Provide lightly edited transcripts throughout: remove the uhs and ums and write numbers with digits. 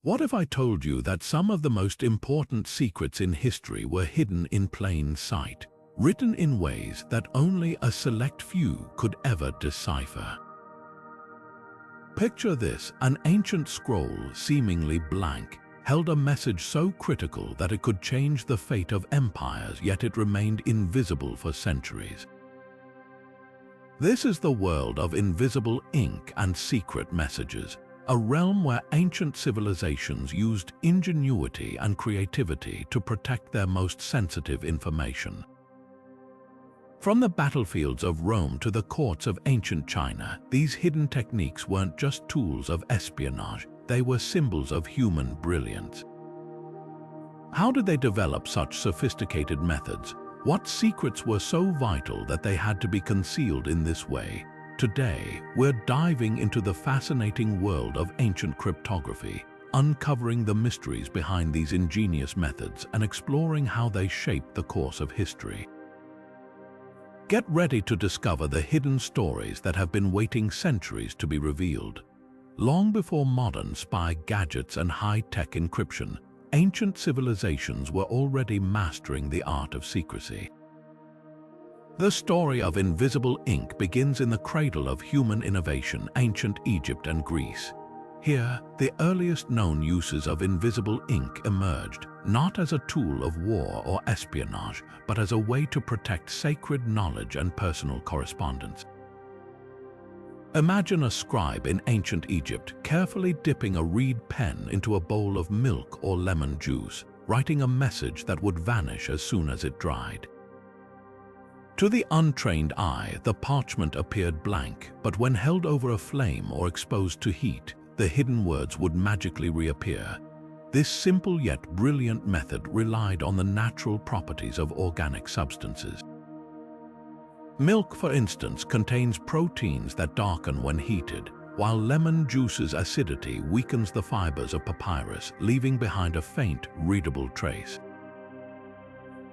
What if I told you that some of the most important secrets in history were hidden in plain sight, written in ways that only a select few could ever decipher? Picture this: an ancient scroll, seemingly blank, held a message so critical that it could change the fate of empires, yet it remained invisible for centuries. This is the world of invisible ink and secret messages, a realm where ancient civilizations used ingenuity and creativity to protect their most sensitive information. From the battlefields of Rome to the courts of ancient China, these hidden techniques weren't just tools of espionage, they were symbols of human brilliance. How did they develop such sophisticated methods? What secrets were so vital that they had to be concealed in this way? Today, we're diving into the fascinating world of ancient cryptography, uncovering the mysteries behind these ingenious methods and exploring how they shaped the course of history. Get ready to discover the hidden stories that have been waiting centuries to be revealed. Long before modern spy gadgets and high-tech encryption, ancient civilizations were already mastering the art of secrecy. The story of invisible ink begins in the cradle of human innovation, ancient Egypt and Greece. Here, the earliest known uses of invisible ink emerged, not as a tool of war or espionage, but as a way to protect sacred knowledge and personal correspondence. Imagine a scribe in ancient Egypt carefully dipping a reed pen into a bowl of milk or lemon juice, writing a message that would vanish as soon as it dried. To the untrained eye, the parchment appeared blank, but when held over a flame or exposed to heat, the hidden words would magically reappear. This simple yet brilliant method relied on the natural properties of organic substances. Milk, for instance, contains proteins that darken when heated, while lemon juice's acidity weakens the fibers of papyrus, leaving behind a faint, readable trace.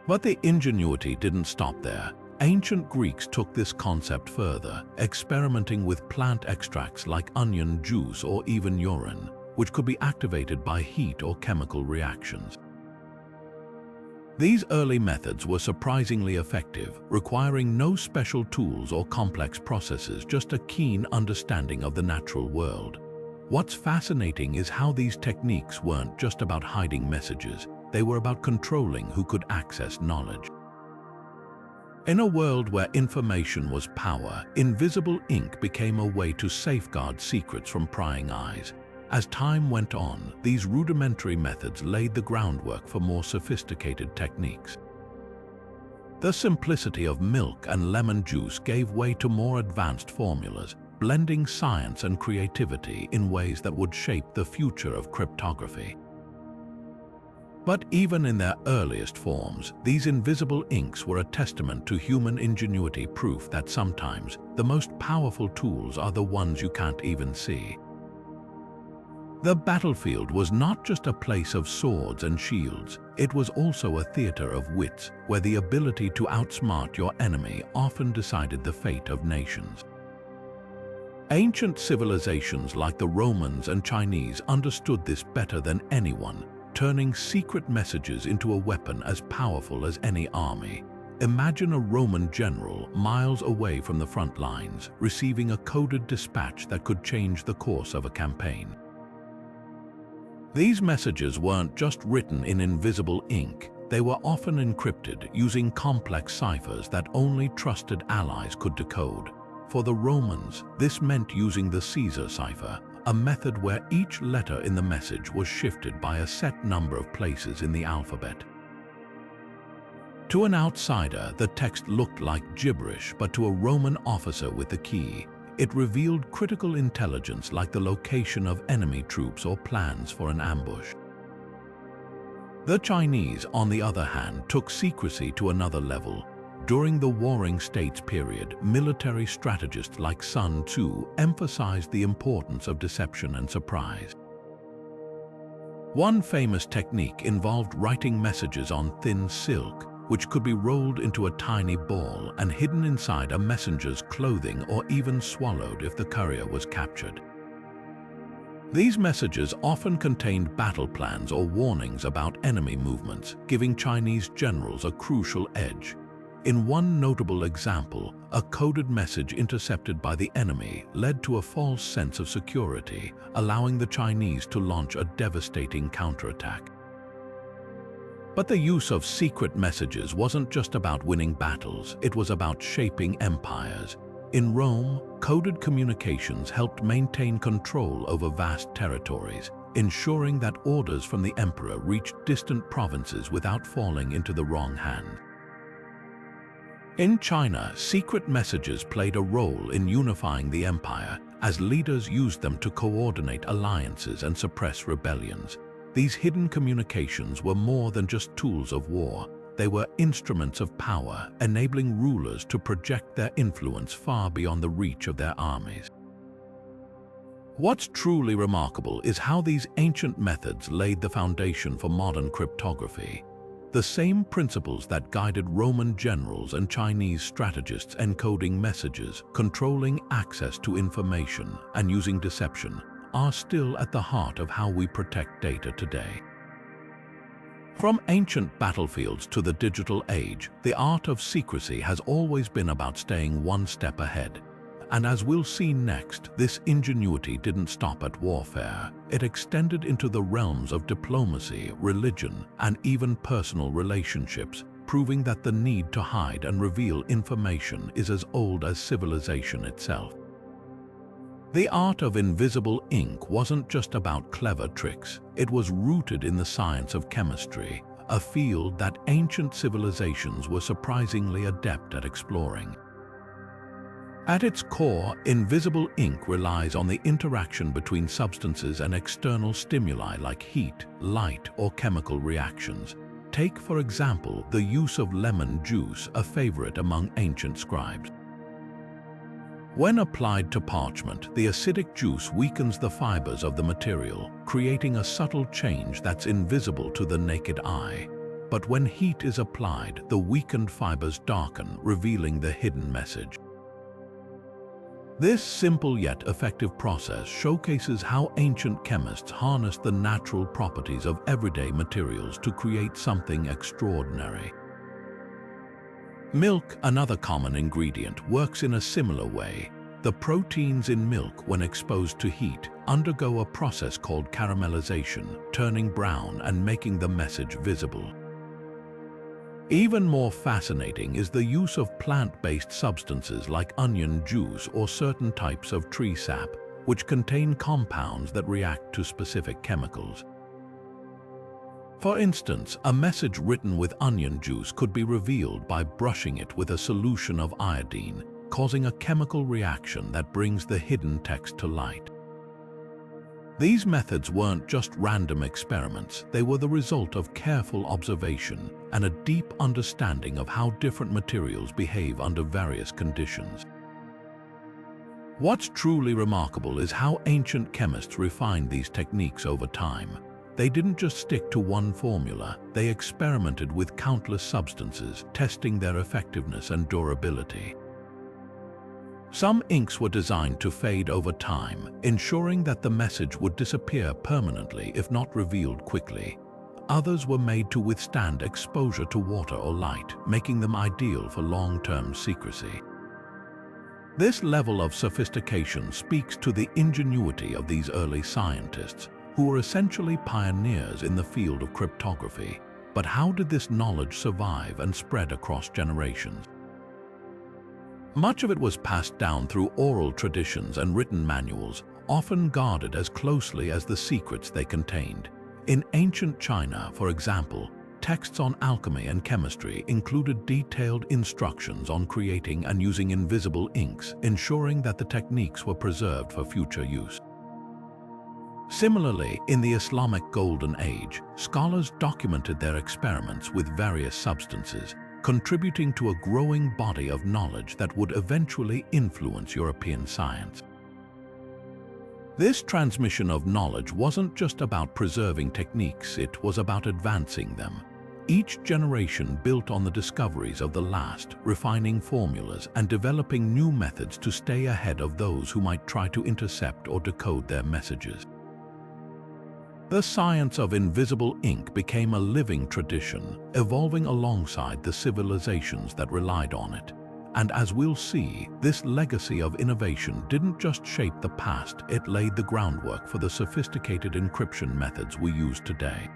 But the ingenuity didn't stop there. Ancient Greeks took this concept further, experimenting with plant extracts like onion juice or even urine, which could be activated by heat or chemical reactions. These early methods were surprisingly effective, requiring no special tools or complex processes, just a keen understanding of the natural world. What's fascinating is how these techniques weren't just about hiding messages, they were about controlling who could access knowledge. In a world where information was power, invisible ink became a way to safeguard secrets from prying eyes. As time went on, these rudimentary methods laid the groundwork for more sophisticated techniques. The simplicity of milk and lemon juice gave way to more advanced formulas, blending science and creativity in ways that would shape the future of cryptography. But even in their earliest forms, these invisible inks were a testament to human ingenuity, proof that sometimes the most powerful tools are the ones you can't even see. The battlefield was not just a place of swords and shields, it was also a theater of wits, where the ability to outsmart your enemy often decided the fate of nations. Ancient civilizations like the Romans and Chinese understood this better than anyone, turning secret messages into a weapon as powerful as any army. Imagine a Roman general miles away from the front lines, receiving a coded dispatch that could change the course of a campaign. These messages weren't just written in invisible ink, they were often encrypted using complex ciphers that only trusted allies could decode. For the Romans, this meant using the Caesar cipher, a method where each letter in the message was shifted by a set number of places in the alphabet. To an outsider, the text looked like gibberish, but to a Roman officer with the key, it revealed critical intelligence like the location of enemy troops or plans for an ambush. The Chinese, on the other hand, took secrecy to another level. During the Warring States period, military strategists like Sun Tzu emphasized the importance of deception and surprise. One famous technique involved writing messages on thin silk, which could be rolled into a tiny ball and hidden inside a messenger's clothing or even swallowed if the courier was captured. These messages often contained battle plans or warnings about enemy movements, giving Chinese generals a crucial edge. In one notable example, a coded message intercepted by the enemy led to a false sense of security, allowing the Chinese to launch a devastating counterattack. But the use of secret messages wasn't just about winning battles, it was about shaping empires. In Rome, coded communications helped maintain control over vast territories, ensuring that orders from the emperor reached distant provinces without falling into the wrong hands. In China, secret messages played a role in unifying the empire, as leaders used them to coordinate alliances and suppress rebellions. These hidden communications were more than just tools of war. They were instruments of power, enabling rulers to project their influence far beyond the reach of their armies. What's truly remarkable is how these ancient methods laid the foundation for modern cryptography. The same principles that guided Roman generals and Chinese strategists encoding messages, controlling access to information, and using deception are still at the heart of how we protect data today. From ancient battlefields to the digital age, the art of secrecy has always been about staying one step ahead. And as we'll see next, this ingenuity didn't stop at warfare. It extended into the realms of diplomacy, religion, and even personal relationships, proving that the need to hide and reveal information is as old as civilization itself. The art of invisible ink wasn't just about clever tricks. It was rooted in the science of chemistry, a field that ancient civilizations were surprisingly adept at exploring. At its core, invisible ink relies on the interaction between substances and external stimuli like heat, light, or chemical reactions. Take, for example, the use of lemon juice, a favorite among ancient scribes. When applied to parchment, the acidic juice weakens the fibers of the material, creating a subtle change that's invisible to the naked eye. But when heat is applied, the weakened fibers darken, revealing the hidden message. This simple yet effective process showcases how ancient chemists harnessed the natural properties of everyday materials to create something extraordinary. Milk, another common ingredient, works in a similar way. The proteins in milk, when exposed to heat, undergo a process called caramelization, turning brown and making the message visible. Even more fascinating is the use of plant-based substances like onion juice or certain types of tree sap, which contain compounds that react to specific chemicals. For instance, a message written with onion juice could be revealed by brushing it with a solution of iodine, causing a chemical reaction that brings the hidden text to light. These methods weren't just random experiments, they were the result of careful observation and a deep understanding of how different materials behave under various conditions. What's truly remarkable is how ancient chemists refined these techniques over time. They didn't just stick to one formula, they experimented with countless substances, testing their effectiveness and durability. Some inks were designed to fade over time, ensuring that the message would disappear permanently if not revealed quickly. Others were made to withstand exposure to water or light, making them ideal for long-term secrecy. This level of sophistication speaks to the ingenuity of these early scientists, who were essentially pioneers in the field of cryptography. But how did this knowledge survive and spread across generations? Much of it was passed down through oral traditions and written manuals, often guarded as closely as the secrets they contained. In ancient China, for example, texts on alchemy and chemistry included detailed instructions on creating and using invisible inks, ensuring that the techniques were preserved for future use. Similarly, in the Islamic Golden Age, scholars documented their experiments with various substances, contributing to a growing body of knowledge that would eventually influence European science. This transmission of knowledge wasn't just about preserving techniques, it was about advancing them. Each generation built on the discoveries of the last, refining formulas and developing new methods to stay ahead of those who might try to intercept or decode their messages. The science of invisible ink became a living tradition, evolving alongside the civilizations that relied on it. And as we'll see, this legacy of innovation didn't just shape the past, it laid the groundwork for the sophisticated encryption methods we use today.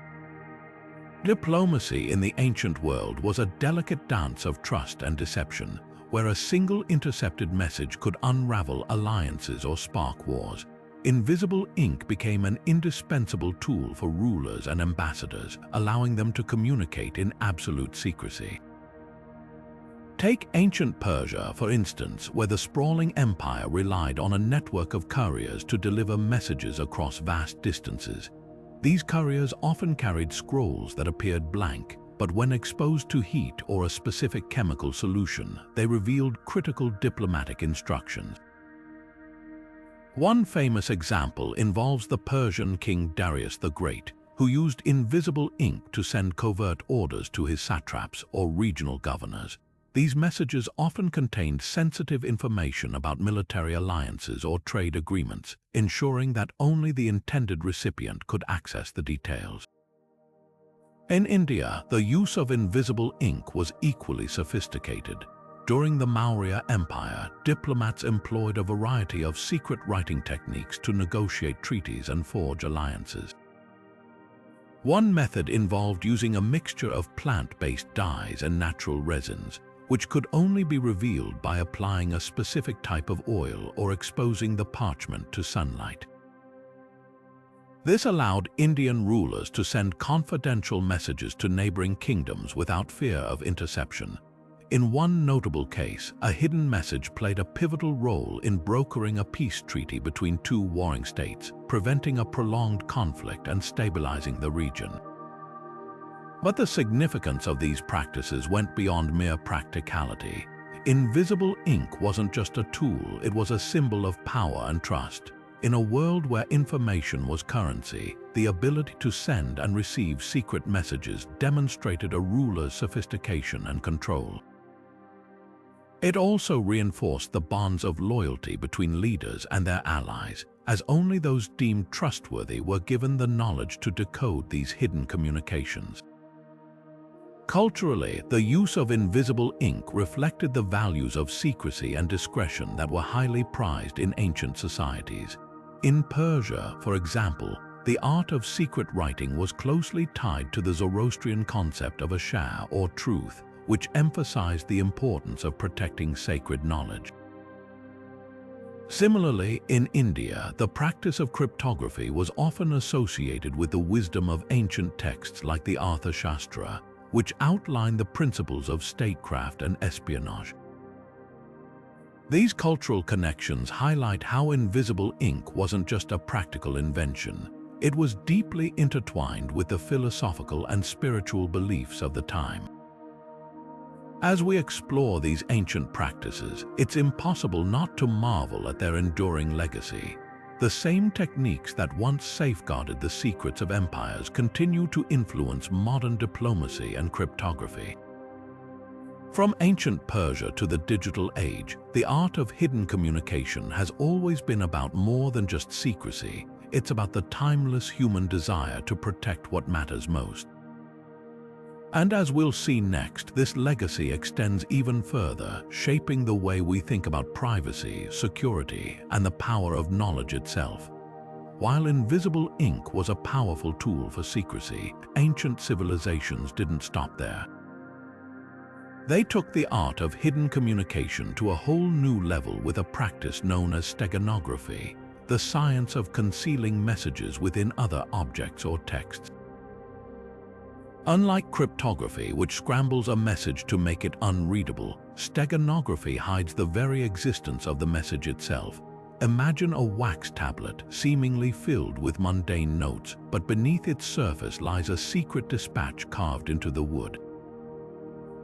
Diplomacy in the ancient world was a delicate dance of trust and deception, where a single intercepted message could unravel alliances or spark wars. Invisible ink became an indispensable tool for rulers and ambassadors, allowing them to communicate in absolute secrecy. Take ancient Persia, for instance, where the sprawling empire relied on a network of couriers to deliver messages across vast distances. These couriers often carried scrolls that appeared blank, but when exposed to heat or a specific chemical solution, they revealed critical diplomatic instructions. One famous example involves the Persian king Darius the Great, who used invisible ink to send covert orders to his satraps or regional governors. These messages often contained sensitive information about military alliances or trade agreements, ensuring that only the intended recipient could access the details. In India, the use of invisible ink was equally sophisticated. During the Maurya Empire, diplomats employed a variety of secret writing techniques to negotiate treaties and forge alliances. One method involved using a mixture of plant-based dyes and natural resins, which could only be revealed by applying a specific type of oil or exposing the parchment to sunlight. This allowed Indian rulers to send confidential messages to neighboring kingdoms without fear of interception. In one notable case, a hidden message played a pivotal role in brokering a peace treaty between two warring states, preventing a prolonged conflict and stabilizing the region. But the significance of these practices went beyond mere practicality. Invisible ink wasn't just a tool, it was a symbol of power and trust. In a world where information was currency, the ability to send and receive secret messages demonstrated a ruler's sophistication and control. It also reinforced the bonds of loyalty between leaders and their allies, as only those deemed trustworthy were given the knowledge to decode these hidden communications. Culturally, the use of invisible ink reflected the values of secrecy and discretion that were highly prized in ancient societies. In Persia, for example, the art of secret writing was closely tied to the Zoroastrian concept of ashar or truth, which emphasized the importance of protecting sacred knowledge. Similarly, in India, the practice of cryptography was often associated with the wisdom of ancient texts like the Arthashastra, which outlined the principles of statecraft and espionage. These cultural connections highlight how invisible ink wasn't just a practical invention. It was deeply intertwined with the philosophical and spiritual beliefs of the time. As we explore these ancient practices, it's impossible not to marvel at their enduring legacy. The same techniques that once safeguarded the secrets of empires continue to influence modern diplomacy and cryptography. From ancient Persia to the digital age, the art of hidden communication has always been about more than just secrecy. It's about the timeless human desire to protect what matters most. And as we'll see next, this legacy extends even further, shaping the way we think about privacy, security, and the power of knowledge itself. While invisible ink was a powerful tool for secrecy, ancient civilizations didn't stop there. They took the art of hidden communication to a whole new level with a practice known as Steganography, the science of concealing messages within other objects or texts. Unlike cryptography, which scrambles a message to make it unreadable, steganography hides the very existence of the message itself. Imagine a wax tablet seemingly filled with mundane notes, but beneath its surface lies a secret dispatch carved into the wood.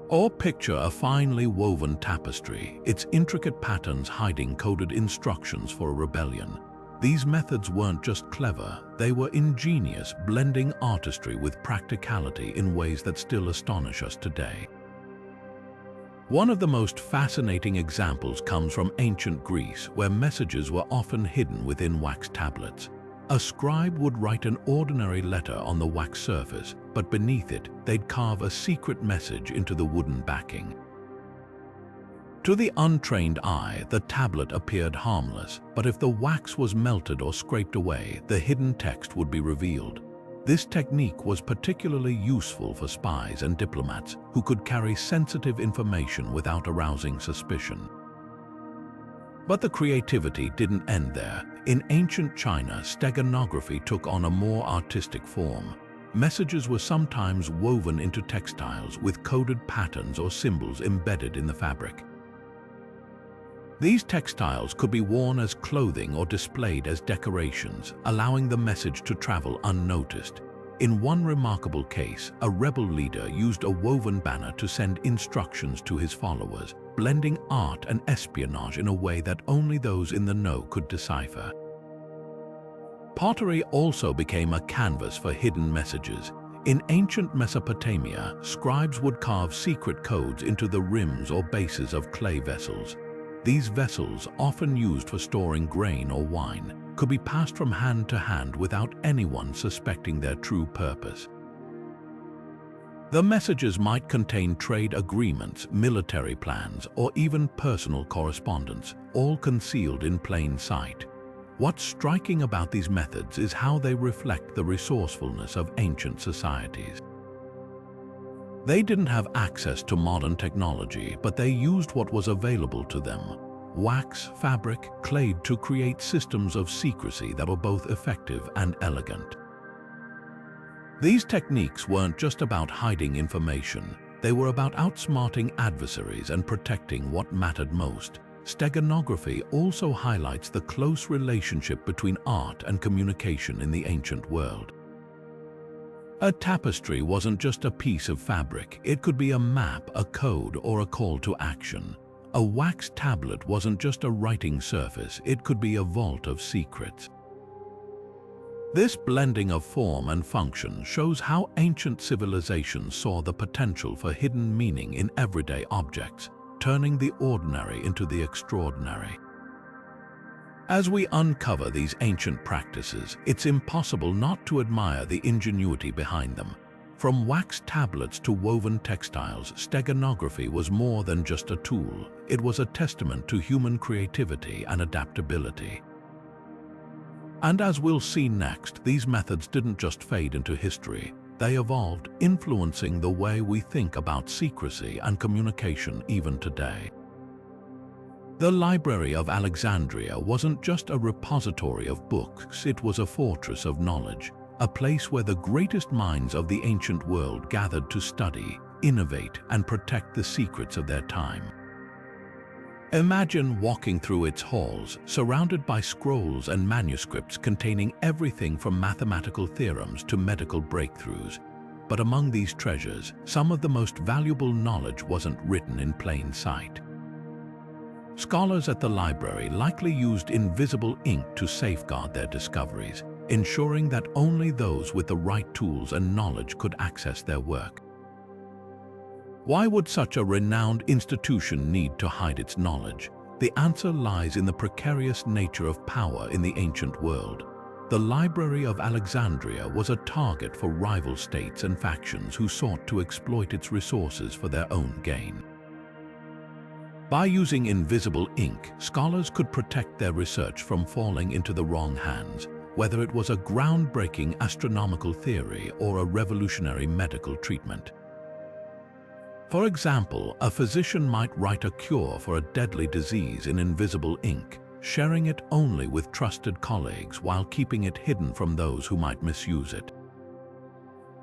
Or picture a finely woven tapestry, its intricate patterns hiding coded instructions for a rebellion. These methods weren't just clever, they were ingenious, blending artistry with practicality in ways that still astonish us today. One of the most fascinating examples comes from ancient Greece, where messages were often hidden within wax tablets. A scribe would write an ordinary letter on the wax surface, but beneath it, they'd carve a secret message into the wooden backing. To the untrained eye, the tablet appeared harmless, but if the wax was melted or scraped away, the hidden text would be revealed. This technique was particularly useful for spies and diplomats who could carry sensitive information without arousing suspicion. But the creativity didn't end there. In ancient China, steganography took on a more artistic form. Messages were sometimes woven into textiles with coded patterns or symbols embedded in the fabric. These textiles could be worn as clothing or displayed as decorations, allowing the message to travel unnoticed. In one remarkable case, a rebel leader used a woven banner to send instructions to his followers, blending art and espionage in a way that only those in the know could decipher. Pottery also became a canvas for hidden messages. In ancient Mesopotamia, scribes would carve secret codes into the rims or bases of clay vessels. These vessels, often used for storing grain or wine, could be passed from hand to hand without anyone suspecting their true purpose. The messages might contain trade agreements, military plans, or even personal correspondence, all concealed in plain sight. What's striking about these methods is how they reflect the resourcefulness of ancient societies. They didn't have access to modern technology, but they used what was available to them: wax, fabric, clay, to create systems of secrecy that were both effective and elegant. These techniques weren't just about hiding information. They were about outsmarting adversaries and protecting what mattered most. Steganography also highlights the close relationship between art and communication in the ancient world. A tapestry wasn't just a piece of fabric. It could be a map, a code, or a call to action. A wax tablet wasn't just a writing surface. It could be a vault of secrets. This blending of form and function shows how ancient civilizations saw the potential for hidden meaning in everyday objects, turning the ordinary into the extraordinary. As we uncover these ancient practices, it's impossible not to admire the ingenuity behind them. From wax tablets to woven textiles, steganography was more than just a tool. It was a testament to human creativity and adaptability. And as we'll see next, these methods didn't just fade into history. They evolved, influencing the way we think about secrecy and communication even today. The Library of Alexandria wasn't just a repository of books. It was a fortress of knowledge, a place where the greatest minds of the ancient world gathered to study, innovate, and protect the secrets of their time. Imagine walking through its halls, surrounded by scrolls and manuscripts containing everything from mathematical theorems to medical breakthroughs. But among these treasures, some of the most valuable knowledge wasn't written in plain sight. Scholars at the library likely used invisible ink to safeguard their discoveries, ensuring that only those with the right tools and knowledge could access their work. Why would such a renowned institution need to hide its knowledge? The answer lies in the precarious nature of power in the ancient world. The Library of Alexandria was a target for rival states and factions who sought to exploit its resources for their own gain. By using invisible ink, scholars could protect their research from falling into the wrong hands, whether it was a groundbreaking astronomical theory or a revolutionary medical treatment. For example, a physician might write a cure for a deadly disease in invisible ink, sharing it only with trusted colleagues while keeping it hidden from those who might misuse it.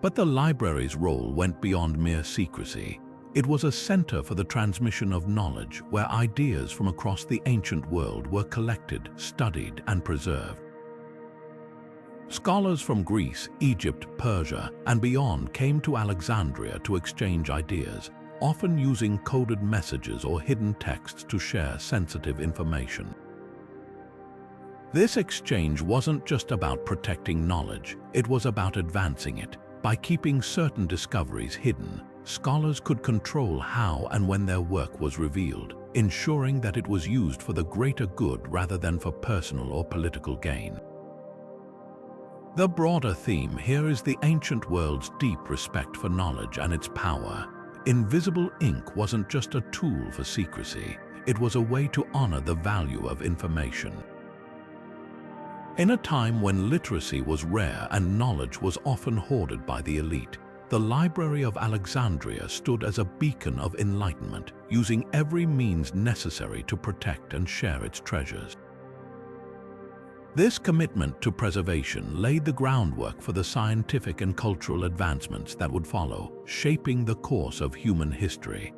But the library's role went beyond mere secrecy. It was a center for the transmission of knowledge, where ideas from across the ancient world were collected, studied, and preserved. Scholars from Greece, Egypt, Persia, and beyond came to Alexandria to exchange ideas, often using coded messages or hidden texts to share sensitive information. This exchange wasn't just about protecting knowledge, it was about advancing it. By keeping certain discoveries hidden, scholars could control how and when their work was revealed, ensuring that it was used for the greater good rather than for personal or political gain. The broader theme here is the ancient world's deep respect for knowledge and its power. Invisible ink wasn't just a tool for secrecy, it was a way to honor the value of information. In a time when literacy was rare and knowledge was often hoarded by the elite, the Library of Alexandria stood as a beacon of enlightenment, using every means necessary to protect and share its treasures. This commitment to preservation laid the groundwork for the scientific and cultural advancements that would follow, shaping the course of human history.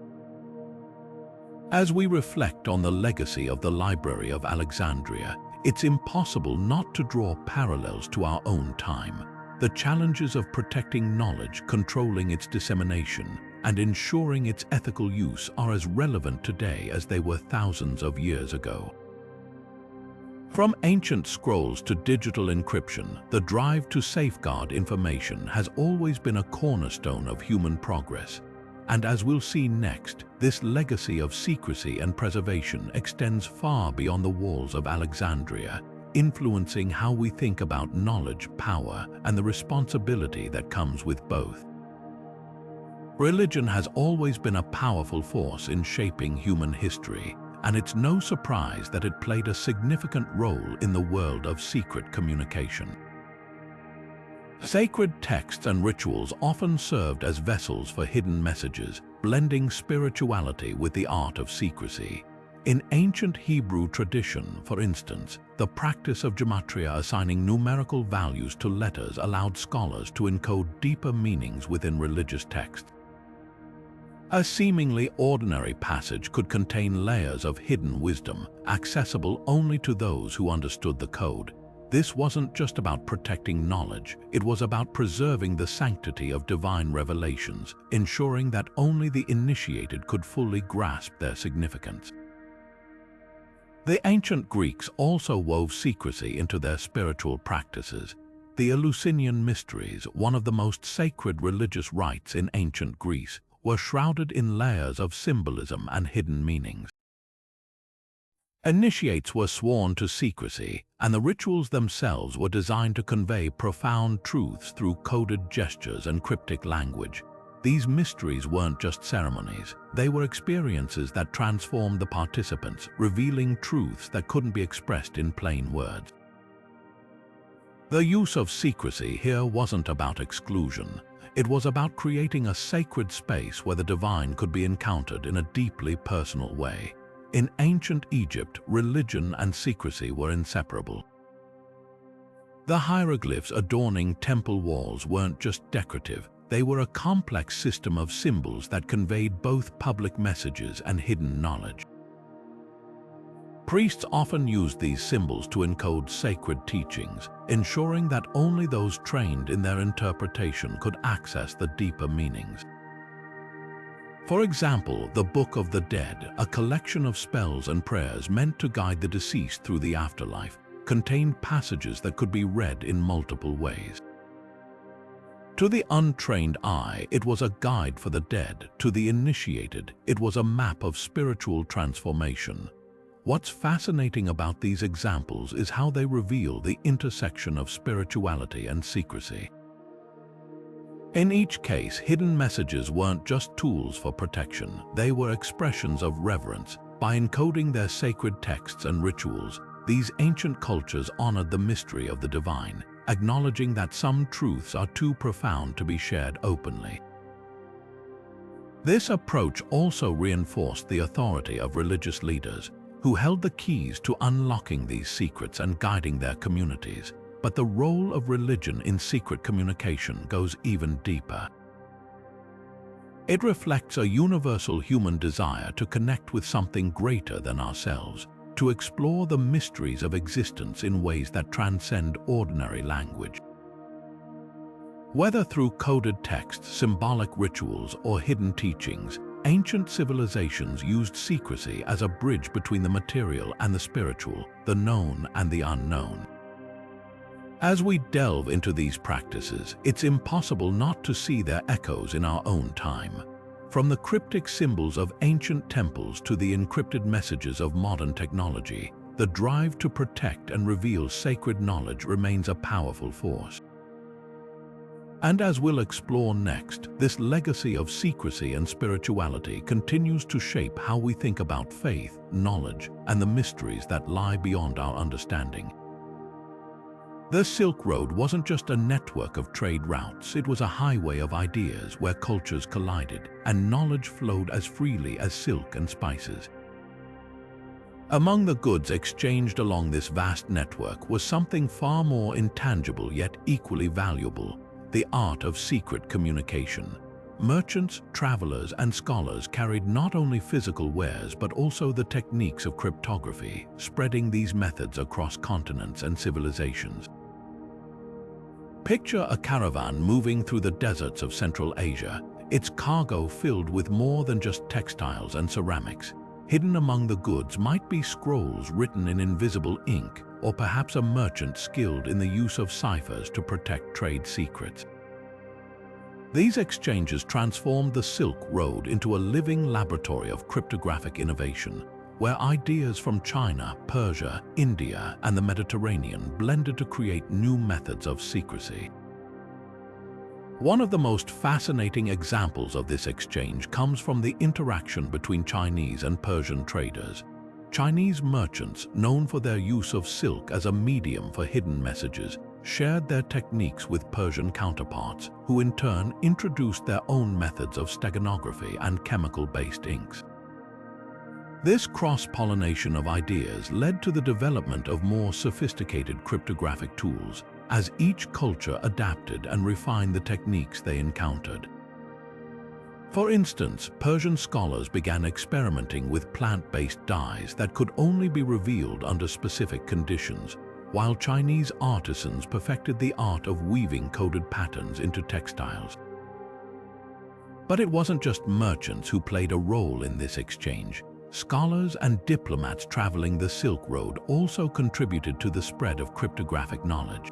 As we reflect on the legacy of the Library of Alexandria, it's impossible not to draw parallels to our own time. The challenges of protecting knowledge, controlling its dissemination, and ensuring its ethical use are as relevant today as they were thousands of years ago. From ancient scrolls to digital encryption, the drive to safeguard information has always been a cornerstone of human progress. And as we'll see next, this legacy of secrecy and preservation extends far beyond the walls of Alexandria, influencing how we think about knowledge, power, and the responsibility that comes with both. Religion has always been a powerful force in shaping human history, and it's no surprise that it played a significant role in the world of secret communication. Sacred texts and rituals often served as vessels for hidden messages, blending spirituality with the art of secrecy. In ancient Hebrew tradition, for instance, the practice of gematria assigning numerical values to letters allowed scholars to encode deeper meanings within religious texts. A seemingly ordinary passage could contain layers of hidden wisdom, accessible only to those who understood the code. This wasn't just about protecting knowledge, it was about preserving the sanctity of divine revelations, ensuring that only the initiated could fully grasp their significance. The ancient Greeks also wove secrecy into their spiritual practices. The Eleusinian mysteries, one of the most sacred religious rites in ancient Greece, were shrouded in layers of symbolism and hidden meanings. Initiates were sworn to secrecy, and the rituals themselves were designed to convey profound truths through coded gestures and cryptic language. These mysteries weren't just ceremonies, they were experiences that transformed the participants, revealing truths that couldn't be expressed in plain words. The use of secrecy here wasn't about exclusion. It was about creating a sacred space where the divine could be encountered in a deeply personal way. In ancient Egypt, religion and secrecy were inseparable. The hieroglyphs adorning temple walls weren't just decorative, they were a complex system of symbols that conveyed both public messages and hidden knowledge. Priests often used these symbols to encode sacred teachings, ensuring that only those trained in their interpretation could access the deeper meanings. For example, the Book of the Dead, a collection of spells and prayers meant to guide the deceased through the afterlife, contained passages that could be read in multiple ways. To the untrained eye, it was a guide for the dead. To the initiated, it was a map of spiritual transformation. What's fascinating about these examples is how they reveal the intersection of spirituality and secrecy. In each case, hidden messages weren't just tools for protection, they were expressions of reverence. By encoding their sacred texts and rituals, these ancient cultures honored the mystery of the divine, acknowledging that some truths are too profound to be shared openly. This approach also reinforced the authority of religious leaders, who held the keys to unlocking these secrets and guiding their communities. But the role of religion in secret communication goes even deeper. It reflects a universal human desire to connect with something greater than ourselves, to explore the mysteries of existence in ways that transcend ordinary language. Whether through coded texts, symbolic rituals, or hidden teachings, ancient civilizations used secrecy as a bridge between the material and the spiritual, the known and the unknown. As we delve into these practices, it's impossible not to see their echoes in our own time. From the cryptic symbols of ancient temples to the encrypted messages of modern technology, the drive to protect and reveal sacred knowledge remains a powerful force. And as we'll explore next, this legacy of secrecy and spirituality continues to shape how we think about faith, knowledge, and the mysteries that lie beyond our understanding. The Silk Road wasn't just a network of trade routes, it was a highway of ideas where cultures collided and knowledge flowed as freely as silk and spices. Among the goods exchanged along this vast network was something far more intangible yet equally valuable: the art of secret communication. Merchants, travelers, and scholars carried not only physical wares but also the techniques of cryptography, spreading these methods across continents and civilizations. Picture a caravan moving through the deserts of Central Asia, its cargo filled with more than just textiles and ceramics. Hidden among the goods might be scrolls written in invisible ink, or perhaps a merchant skilled in the use of ciphers to protect trade secrets. These exchanges transformed the Silk Road into a living laboratory of cryptographic innovation, where ideas from China, Persia, India, and the Mediterranean blended to create new methods of secrecy. One of the most fascinating examples of this exchange comes from the interaction between Chinese and Persian traders. Chinese merchants, known for their use of silk as a medium for hidden messages, shared their techniques with Persian counterparts, who in turn introduced their own methods of steganography and chemical-based inks. This cross-pollination of ideas led to the development of more sophisticated cryptographic tools, as each culture adapted and refined the techniques they encountered. For instance, Persian scholars began experimenting with plant-based dyes that could only be revealed under specific conditions, while Chinese artisans perfected the art of weaving coded patterns into textiles. But it wasn't just merchants who played a role in this exchange. Scholars and diplomats traveling the Silk Road also contributed to the spread of cryptographic knowledge.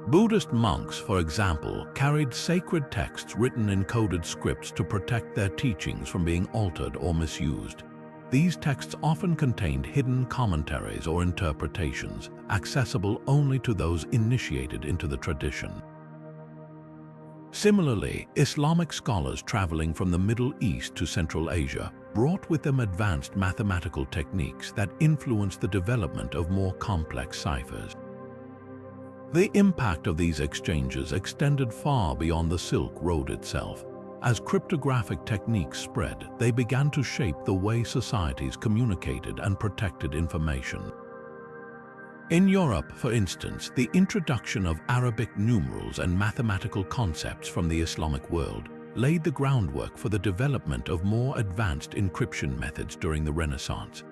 Buddhist monks, for example, carried sacred texts written in coded scripts to protect their teachings from being altered or misused. These texts often contained hidden commentaries or interpretations, accessible only to those initiated into the tradition. Similarly, Islamic scholars traveling from the Middle East to Central Asia brought with them advanced mathematical techniques that influenced the development of more complex ciphers. The impact of these exchanges extended far beyond the Silk Road itself. As cryptographic techniques spread, they began to shape the way societies communicated and protected information. In Europe, for instance, the introduction of Arabic numerals and mathematical concepts from the Islamic world laid the groundwork for the development of more advanced encryption methods during the Renaissance.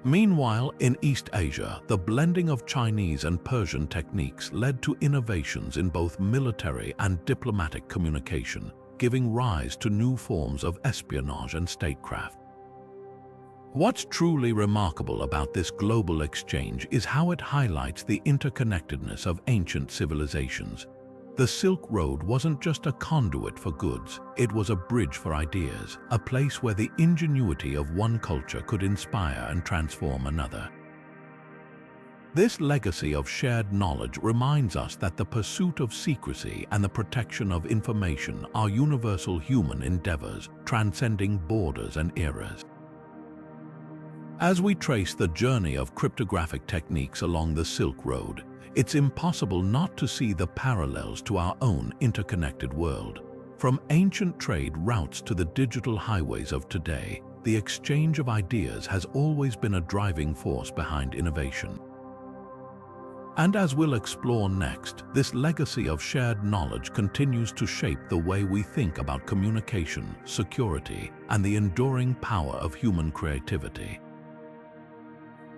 Meanwhile, in East Asia, the blending of Chinese and Persian techniques led to innovations in both military and diplomatic communication, giving rise to new forms of espionage and statecraft. What's truly remarkable about this global exchange is how it highlights the interconnectedness of ancient civilizations. The Silk Road wasn't just a conduit for goods, it was a bridge for ideas, a place where the ingenuity of one culture could inspire and transform another. This legacy of shared knowledge reminds us that the pursuit of secrecy and the protection of information are universal human endeavors, transcending borders and eras. As we trace the journey of cryptographic techniques along the Silk Road, it's impossible not to see the parallels to our own interconnected world. From ancient trade routes to the digital highways of today, the exchange of ideas has always been a driving force behind innovation. And as we'll explore next, this legacy of shared knowledge continues to shape the way we think about communication, security, and the enduring power of human creativity.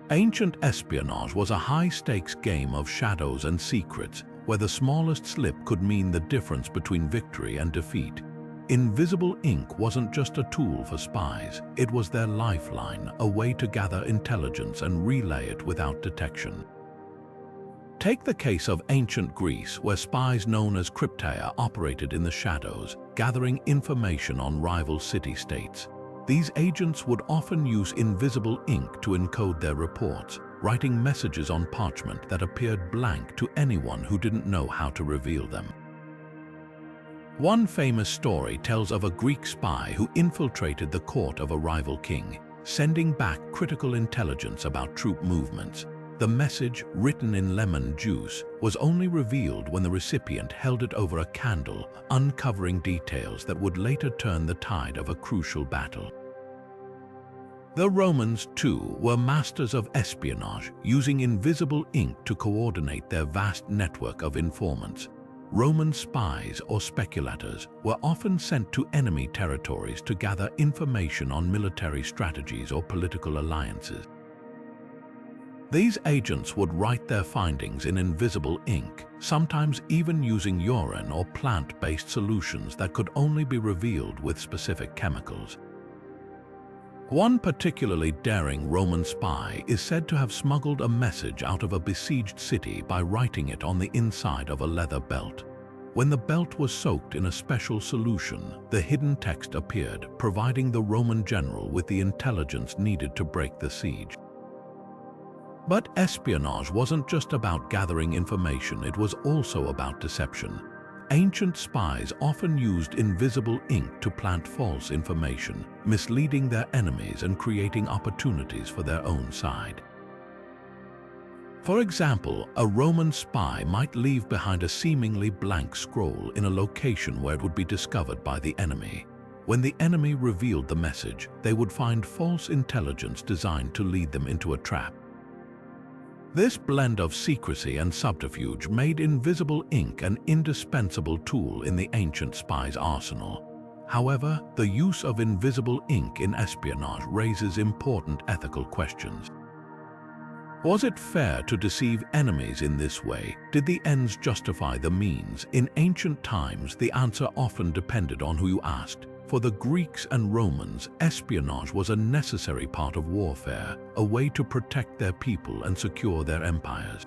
Ancient espionage was a high-stakes game of shadows and secrets, where the smallest slip could mean the difference between victory and defeat. Invisible ink wasn't just a tool for spies, it was their lifeline, a way to gather intelligence and relay it without detection. Take the case of ancient Greece, where spies known as cryptaya operated in the shadows, gathering information on rival city-states. These agents would often use invisible ink to encode their reports, writing messages on parchment that appeared blank to anyone who didn't know how to reveal them. One famous story tells of a Greek spy who infiltrated the court of a rival king, sending back critical intelligence about troop movements. The message, written in lemon juice, was only revealed when the recipient held it over a candle, uncovering details that would later turn the tide of a crucial battle. The Romans, too, were masters of espionage, using invisible ink to coordinate their vast network of informants. Roman spies or speculators were often sent to enemy territories to gather information on military strategies or political alliances. These agents would write their findings in invisible ink, sometimes even using urine or plant-based solutions that could only be revealed with specific chemicals. One particularly daring Roman spy is said to have smuggled a message out of a besieged city by writing it on the inside of a leather belt. When the belt was soaked in a special solution, the hidden text appeared, providing the Roman general with the intelligence needed to break the siege. But espionage wasn't just about gathering information, it was also about deception. Ancient spies often used invisible ink to plant false information, misleading their enemies and creating opportunities for their own side. For example, a Roman spy might leave behind a seemingly blank scroll in a location where it would be discovered by the enemy. When the enemy revealed the message, they would find false intelligence designed to lead them into a trap. This blend of secrecy and subterfuge made invisible ink an indispensable tool in the ancient spy's arsenal. However, the use of invisible ink in espionage raises important ethical questions. Was it fair to deceive enemies in this way? Did the ends justify the means? In ancient times, the answer often depended on who you asked. For the Greeks and Romans, espionage was a necessary part of warfare, a way to protect their people and secure their empires.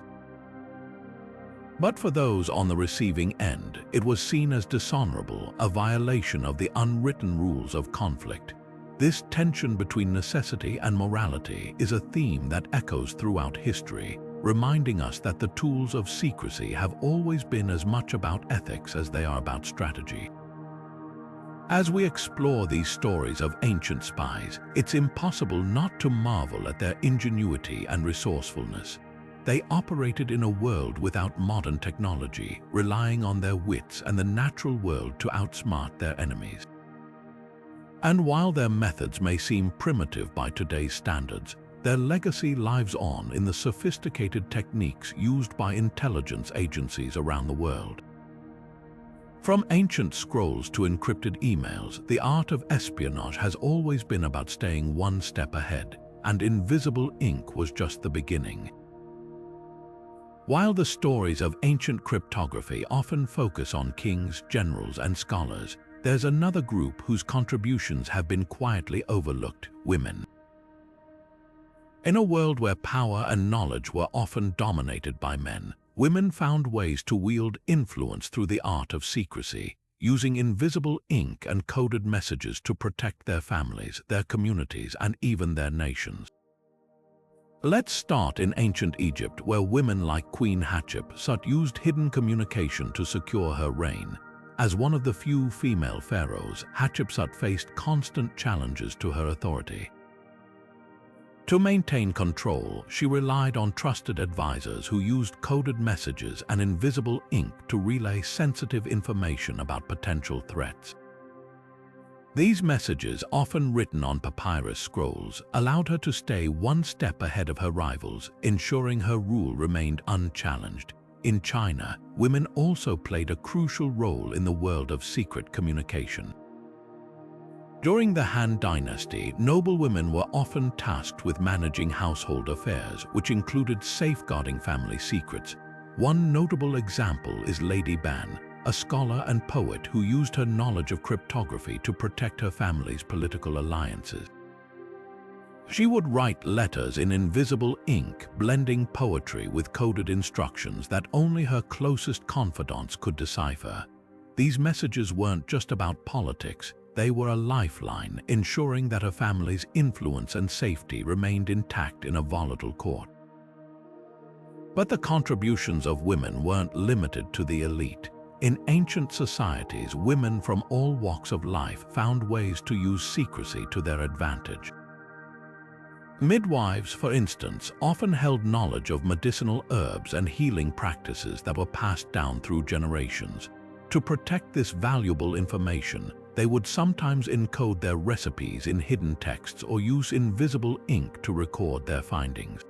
But for those on the receiving end, it was seen as dishonorable, a violation of the unwritten rules of conflict. This tension between necessity and morality is a theme that echoes throughout history, reminding us that the tools of secrecy have always been as much about ethics as they are about strategy. As we explore these stories of ancient spies, it's impossible not to marvel at their ingenuity and resourcefulness. They operated in a world without modern technology, relying on their wits and the natural world to outsmart their enemies. And while their methods may seem primitive by today's standards, their legacy lives on in the sophisticated techniques used by intelligence agencies around the world. From ancient scrolls to encrypted emails, the art of espionage has always been about staying one step ahead, and invisible ink was just the beginning. While the stories of ancient cryptography often focus on kings, generals, and scholars, there's another group whose contributions have been quietly overlooked: women. In a world where power and knowledge were often dominated by men, women found ways to wield influence through the art of secrecy, using invisible ink and coded messages to protect their families, their communities, and even their nations. Let's start in ancient Egypt, where women like Queen Hatshepsut used hidden communication to secure her reign. As one of the few female pharaohs, Hatshepsut faced constant challenges to her authority. To maintain control, she relied on trusted advisors who used coded messages and invisible ink to relay sensitive information about potential threats. These messages, often written on papyrus scrolls, allowed her to stay one step ahead of her rivals, ensuring her rule remained unchallenged. In China, women also played a crucial role in the world of secret communication. During the Han Dynasty, noblewomen were often tasked with managing household affairs, which included safeguarding family secrets. One notable example is Lady Ban, a scholar and poet who used her knowledge of cryptography to protect her family's political alliances. She would write letters in invisible ink, blending poetry with coded instructions that only her closest confidants could decipher. These messages weren't just about politics. They were a lifeline, ensuring that a family's influence and safety remained intact in a volatile court. But the contributions of women weren't limited to the elite. In ancient societies, women from all walks of life found ways to use secrecy to their advantage. Midwives, for instance, often held knowledge of medicinal herbs and healing practices that were passed down through generations. To protect this valuable information, they would sometimes encode their recipes in hidden texts or use invisible ink to record their findings.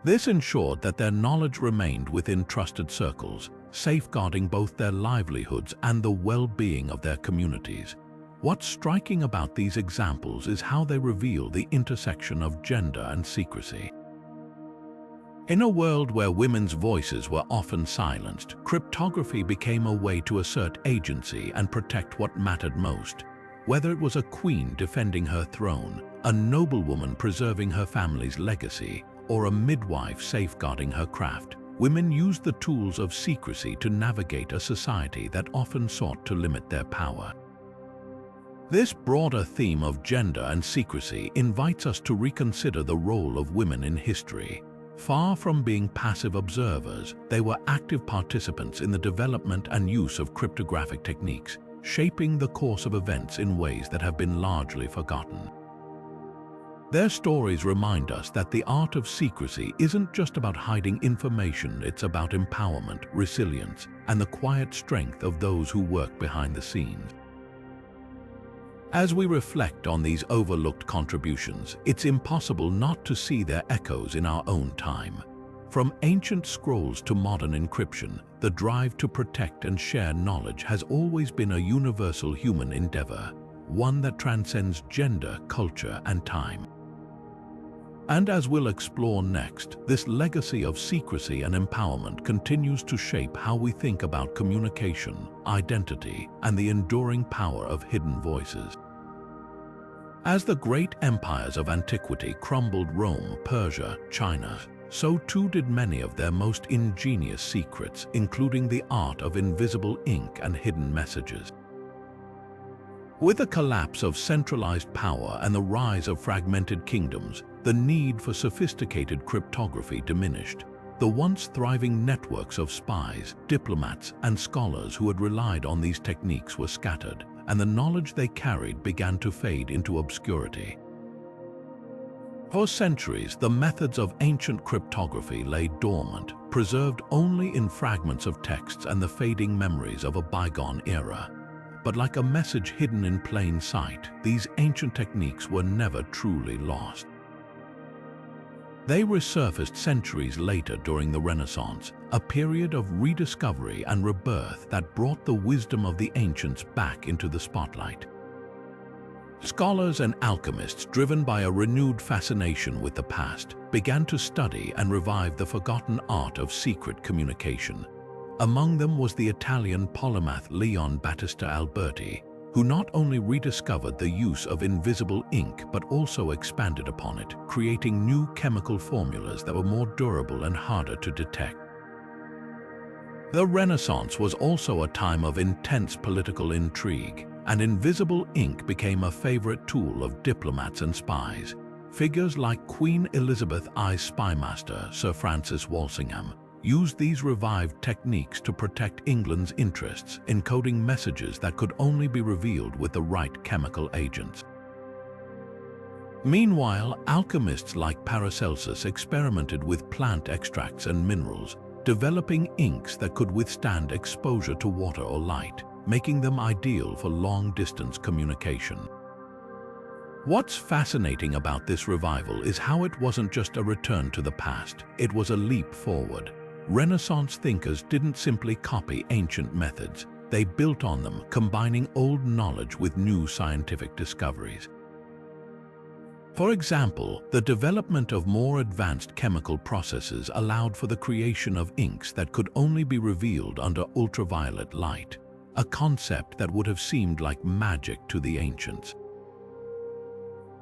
This ensured that their knowledge remained within trusted circles, safeguarding both their livelihoods and the well-being of their communities. What's striking about these examples is how they reveal the intersection of gender and secrecy. In a world where women's voices were often silenced, cryptography became a way to assert agency and protect what mattered most. Whether it was a queen defending her throne, a noblewoman preserving her family's legacy, or a midwife safeguarding her craft, women used the tools of secrecy to navigate a society that often sought to limit their power. This broader theme of gender and secrecy invites us to reconsider the role of women in history. Far from being passive observers, they were active participants in the development and use of cryptographic techniques, shaping the course of events in ways that have been largely forgotten. Their stories remind us that the art of secrecy isn't just about hiding information, it's about empowerment, resilience, and the quiet strength of those who work behind the scenes. As we reflect on these overlooked contributions, it's impossible not to see their echoes in our own time. From ancient scrolls to modern encryption, the drive to protect and share knowledge has always been a universal human endeavor, one that transcends gender, culture, and time. And as we'll explore next, this legacy of secrecy and empowerment continues to shape how we think about communication, identity, and the enduring power of hidden voices. As the great empires of antiquity crumbled, Rome, Persia, China, so too did many of their most ingenious secrets, including the art of invisible ink and hidden messages. With the collapse of centralized power and the rise of fragmented kingdoms, the need for sophisticated cryptography diminished. The once thriving networks of spies, diplomats, and scholars who had relied on these techniques were scattered, and the knowledge they carried began to fade into obscurity. For centuries, the methods of ancient cryptography lay dormant, preserved only in fragments of texts and the fading memories of a bygone era. But like a message hidden in plain sight, these ancient techniques were never truly lost. They resurfaced centuries later during the Renaissance, a period of rediscovery and rebirth that brought the wisdom of the ancients back into the spotlight. Scholars and alchemists, driven by a renewed fascination with the past, began to study and revive the forgotten art of secret communication. Among them was the Italian polymath Leon Battista Alberti, who not only rediscovered the use of invisible ink but also expanded upon it, creating new chemical formulas that were more durable and harder to detect. The Renaissance was also a time of intense political intrigue, and invisible ink became a favorite tool of diplomats and spies. Figures like Queen Elizabeth I's spymaster, Sir Francis Walsingham, used these revived techniques to protect England's interests, encoding messages that could only be revealed with the right chemical agents. Meanwhile, alchemists like Paracelsus experimented with plant extracts and minerals, developing inks that could withstand exposure to water or light, making them ideal for long-distance communication. What's fascinating about this revival is how it wasn't just a return to the past, it was a leap forward. Renaissance thinkers didn't simply copy ancient methods, they built on them, combining old knowledge with new scientific discoveries. For example, the development of more advanced chemical processes allowed for the creation of inks that could only be revealed under ultraviolet light, a concept that would have seemed like magic to the ancients.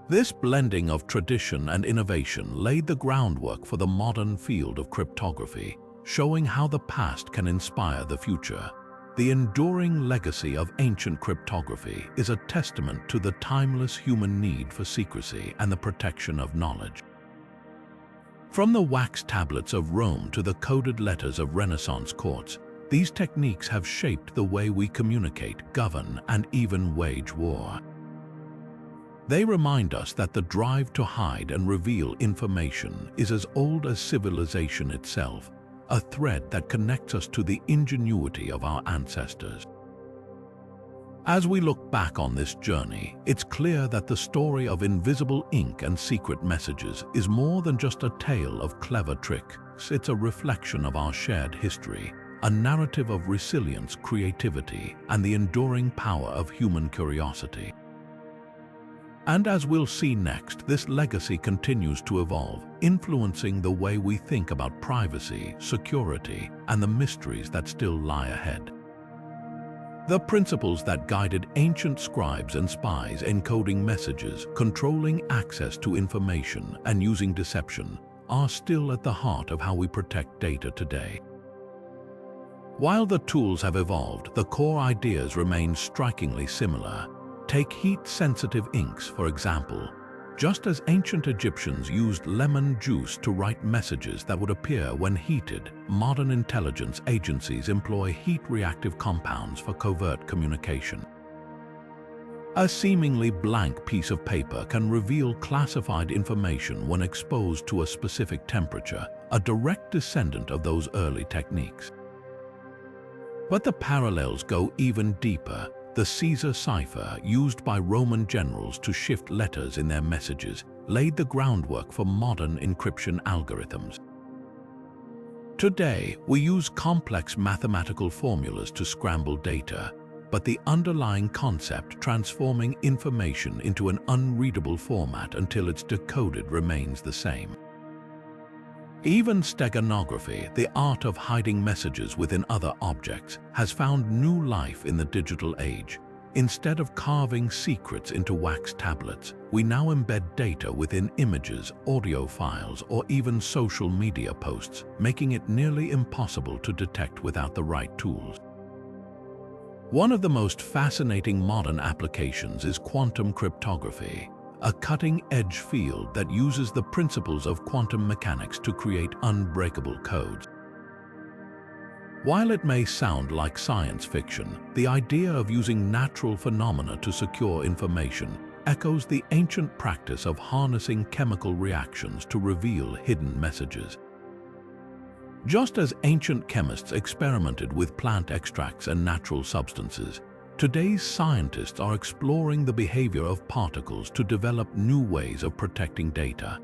This blending of tradition and innovation laid the groundwork for the modern field of cryptography, showing how the past can inspire the future. the enduring legacy of ancient cryptography is a testament to the timeless human need for secrecy and the protection of knowledge. From the wax tablets of Rome to the coded letters of Renaissance courts, these techniques have shaped the way we communicate, govern, and even wage war. They remind us that the drive to hide and reveal information is as old as civilization itself, a thread that connects us to the ingenuity of our ancestors. As we look back on this journey, it's clear that the story of invisible ink and secret messages is more than just a tale of clever tricks. It's a reflection of our shared history, a narrative of resilience, creativity, and the enduring power of human curiosity. And as we'll see next, this legacy continues to evolve, influencing the way we think about privacy, security, and the mysteries that still lie ahead. The principles that guided ancient scribes and spies encoding messages, controlling access to information, and using deception are still at the heart of how we protect data today. While the tools have evolved, the core ideas remain strikingly similar. Take heat-sensitive inks, for example. Just as ancient Egyptians used lemon juice to write messages that would appear when heated, modern intelligence agencies employ heat-reactive compounds for covert communication. A seemingly blank piece of paper can reveal classified information when exposed to a specific temperature, a direct descendant of those early techniques. But the parallels go even deeper. The Caesar cipher, used by Roman generals to shift letters in their messages, laid the groundwork for modern encryption algorithms. Today, we use complex mathematical formulas to scramble data, but the underlying concept, transforming information into an unreadable format until it's decoded, remains the same. Even steganography, the art of hiding messages within other objects, has found new life in the digital age. Instead of carving secrets into wax tablets, we now embed data within images, audio files, or even social media posts, making it nearly impossible to detect without the right tools. One of the most fascinating modern applications is quantum cryptography, a cutting-edge field that uses the principles of quantum mechanics to create unbreakable codes. While it may sound like science fiction, the idea of using natural phenomena to secure information echoes the ancient practice of harnessing chemical reactions to reveal hidden messages. Just as ancient chemists experimented with plant extracts and natural substances, today's scientists are exploring the behavior of particles to develop new ways of protecting data.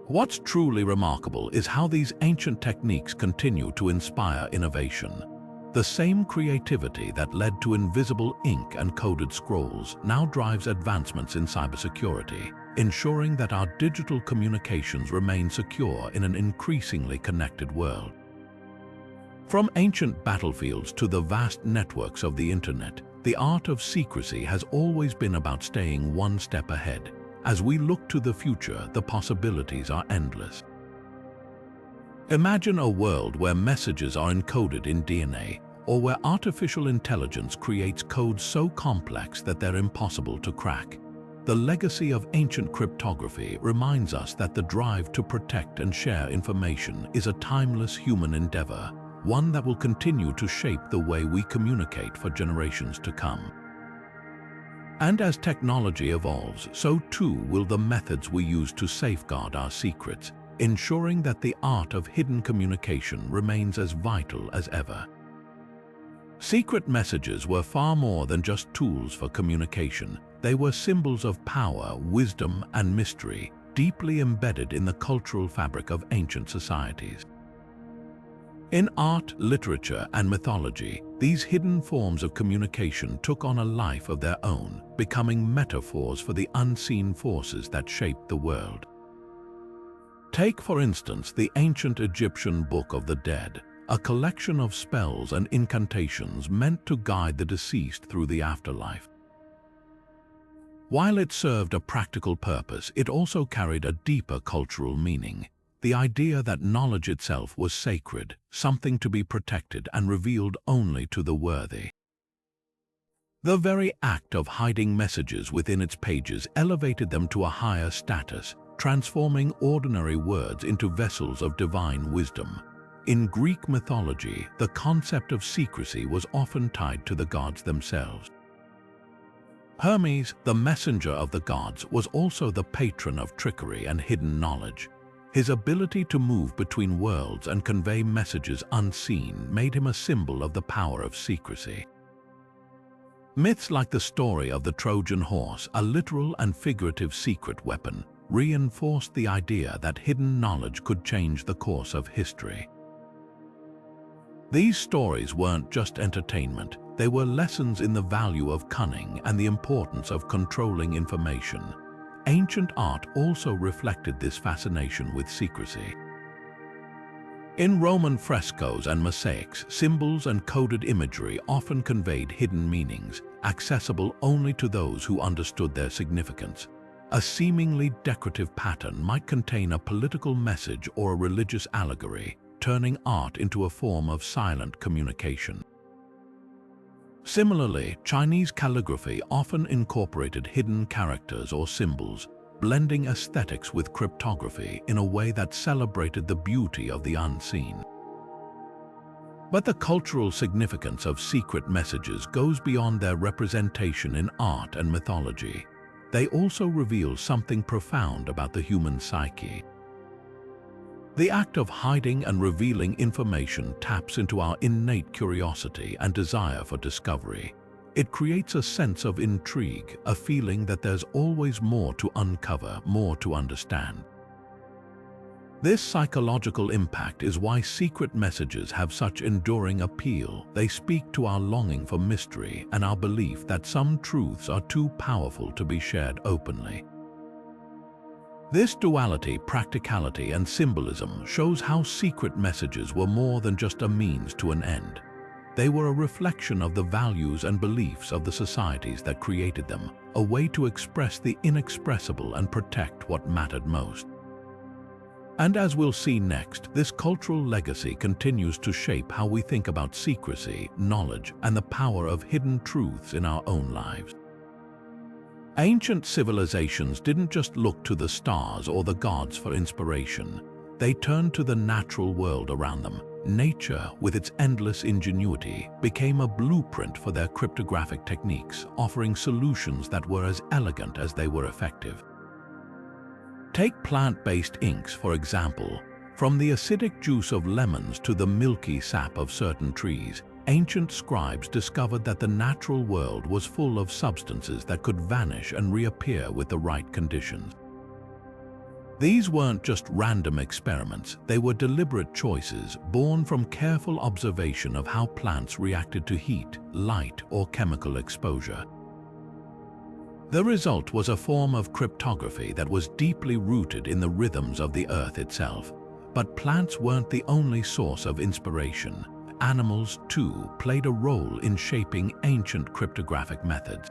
What's truly remarkable is how these ancient techniques continue to inspire innovation. The same creativity that led to invisible ink and coded scrolls now drives advancements in cybersecurity, ensuring that our digital communications remain secure in an increasingly connected world. From ancient battlefields to the vast networks of the internet, the art of secrecy has always been about staying one step ahead. As we look to the future, the possibilities are endless. Imagine a world where messages are encoded in DNA, or where artificial intelligence creates codes so complex that they're impossible to crack. The legacy of ancient cryptography reminds us that the drive to protect and share information is a timeless human endeavor, one that will continue to shape the way we communicate for generations to come. And as technology evolves, so too will the methods we use to safeguard our secrets, ensuring that the art of hidden communication remains as vital as ever. Secret messages were far more than just tools for communication. They were symbols of power, wisdom, and mystery, deeply embedded in the cultural fabric of ancient societies. In art, literature, and mythology, these hidden forms of communication took on a life of their own, becoming metaphors for the unseen forces that shaped the world. Take, for instance, the ancient Egyptian Book of the Dead, a collection of spells and incantations meant to guide the deceased through the afterlife. While it served a practical purpose, it also carried a deeper cultural meaning. the idea that knowledge itself was sacred, something to be protected and revealed only to the worthy. The very act of hiding messages within its pages elevated them to a higher status, transforming ordinary words into vessels of divine wisdom. In Greek mythology, the concept of secrecy was often tied to the gods themselves. Hermes, the messenger of the gods, was also the patron of trickery and hidden knowledge. His ability to move between worlds and convey messages unseen made him a symbol of the power of secrecy. Myths like the story of the Trojan horse, a literal and figurative secret weapon, reinforced the idea that hidden knowledge could change the course of history. These stories weren't just entertainment, they were lessons in the value of cunning and the importance of controlling information. Ancient art also reflected this fascination with secrecy. In Roman frescoes and mosaics, symbols and coded imagery often conveyed hidden meanings, accessible only to those who understood their significance. A seemingly decorative pattern might contain a political message or a religious allegory, turning art into a form of silent communication. Similarly, Chinese calligraphy often incorporated hidden characters or symbols, blending aesthetics with cryptography in a way that celebrated the beauty of the unseen. But the cultural significance of secret messages goes beyond their representation in art and mythology. They also reveal something profound about the human psyche. The act of hiding and revealing information taps into our innate curiosity and desire for discovery. It creates a sense of intrigue, a feeling that there's always more to uncover, more to understand. This psychological impact is why secret messages have such enduring appeal. They speak to our longing for mystery and our belief that some truths are too powerful to be shared openly. This duality, practicality, and symbolism shows how secret messages were more than just a means to an end. They were a reflection of the values and beliefs of the societies that created them, a way to express the inexpressible and protect what mattered most. And as we'll see next, this cultural legacy continues to shape how we think about secrecy, knowledge, and the power of hidden truths in our own lives. Ancient civilizations didn't just look to the stars or the gods for inspiration. They turned to the natural world around them. Nature, with its endless ingenuity, became a blueprint for their cryptographic techniques, offering solutions that were as elegant as they were effective. Take plant-based inks, for example. From the acidic juice of lemons to the milky sap of certain trees, ancient scribes discovered that the natural world was full of substances that could vanish and reappear with the right conditions. These weren't just random experiments, they were deliberate choices born from careful observation of how plants reacted to heat, light, or chemical exposure. The result was a form of cryptography that was deeply rooted in the rhythms of the earth itself. But plants weren't the only source of inspiration. Animals, too, played a role in shaping ancient cryptographic methods.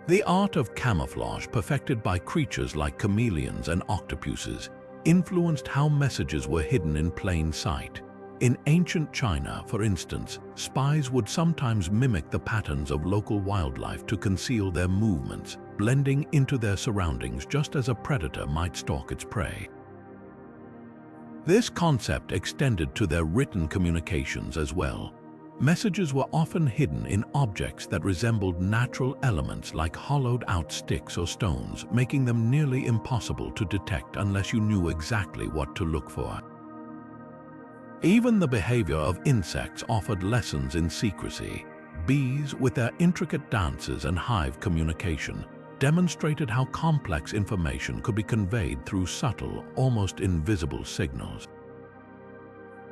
The art of camouflage, perfected by creatures like chameleons and octopuses, influenced how messages were hidden in plain sight. In ancient China, for instance, spies would sometimes mimic the patterns of local wildlife to conceal their movements, blending into their surroundings just as a predator might stalk its prey. This concept extended to their written communications as well. Messages were often hidden in objects that resembled natural elements like hollowed-out sticks or stones, making them nearly impossible to detect unless you knew exactly what to look for. Even the behavior of insects offered lessons in secrecy. Bees, with their intricate dances and hive communication, demonstrated how complex information could be conveyed through subtle, almost invisible signals.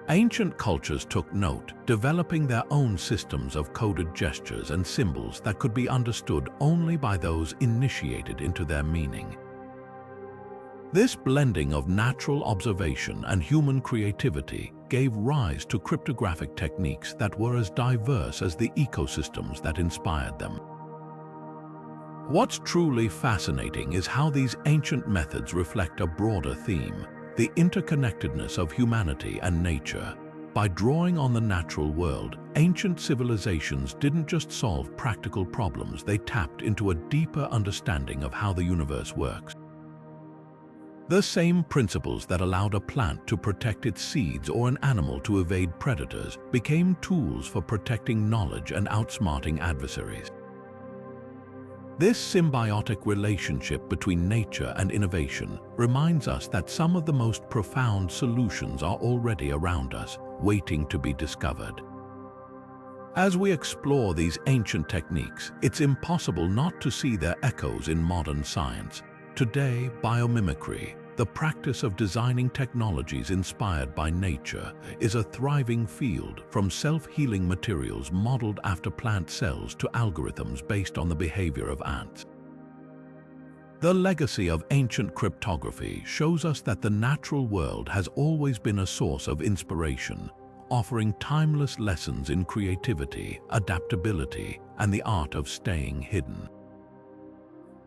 Ancient cultures took note, developing their own systems of coded gestures and symbols that could be understood only by those initiated into their meaning. This blending of natural observation and human creativity gave rise to cryptographic techniques that were as diverse as the ecosystems that inspired them. What's truly fascinating is how these ancient methods reflect a broader theme. the interconnectedness of humanity and nature. By drawing on the natural world, ancient civilizations didn't just solve practical problems, they tapped into a deeper understanding of how the universe works. The same principles that allowed a plant to protect its seeds or an animal to evade predators became tools for protecting knowledge and outsmarting adversaries. This symbiotic relationship between nature and innovation reminds us that some of the most profound solutions are already around us, waiting to be discovered. As we explore these ancient techniques, it's impossible not to see their echoes in modern science. Today, biomimicry, the practice of designing technologies inspired by nature, is a thriving field, from self-healing materials modeled after plant cells to algorithms based on the behavior of ants. The legacy of ancient cryptography shows us that the natural world has always been a source of inspiration, offering timeless lessons in creativity, adaptability, and the art of staying hidden.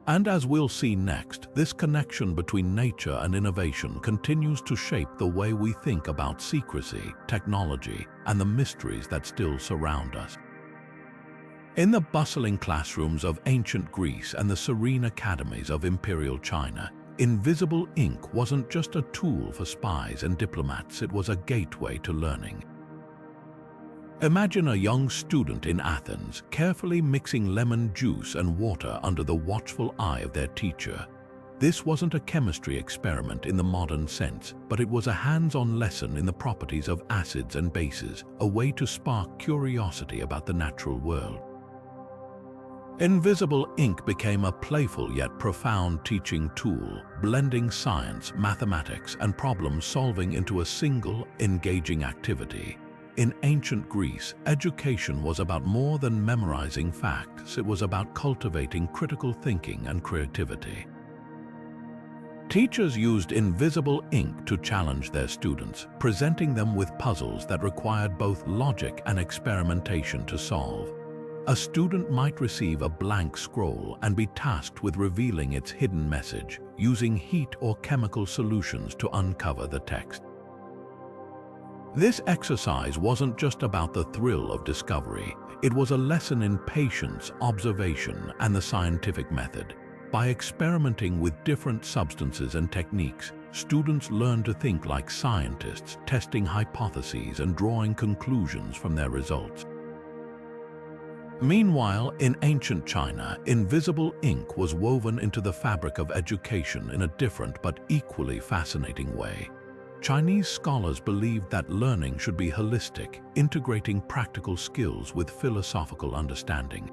And as we'll see next, this connection between nature and innovation continues to shape the way we think about secrecy, technology, and the mysteries that still surround us. In the bustling classrooms of ancient Greece and the serene academies of Imperial China, invisible ink wasn't just a tool for spies and diplomats, it was a gateway to learning. Imagine a young student in Athens carefully mixing lemon juice and water under the watchful eye of their teacher. This wasn't a chemistry experiment in the modern sense, but it was a hands-on lesson in the properties of acids and bases, a way to spark curiosity about the natural world. Invisible ink became a playful yet profound teaching tool, blending science, mathematics, and problem-solving into a single, engaging activity. In ancient Greece, education was about more than memorizing facts, it was about cultivating critical thinking and creativity. Teachers used invisible ink to challenge their students, presenting them with puzzles that required both logic and experimentation to solve. A student might receive a blank scroll and be tasked with revealing its hidden message, using heat or chemical solutions to uncover the text. This exercise wasn't just about the thrill of discovery, it was a lesson in patience, observation, and the scientific method. By experimenting with different substances and techniques, students learned to think like scientists, testing hypotheses and drawing conclusions from their results. Meanwhile, in ancient China, invisible ink was woven into the fabric of education in a different but equally fascinating way. Chinese scholars believed that learning should be holistic, integrating practical skills with philosophical understanding.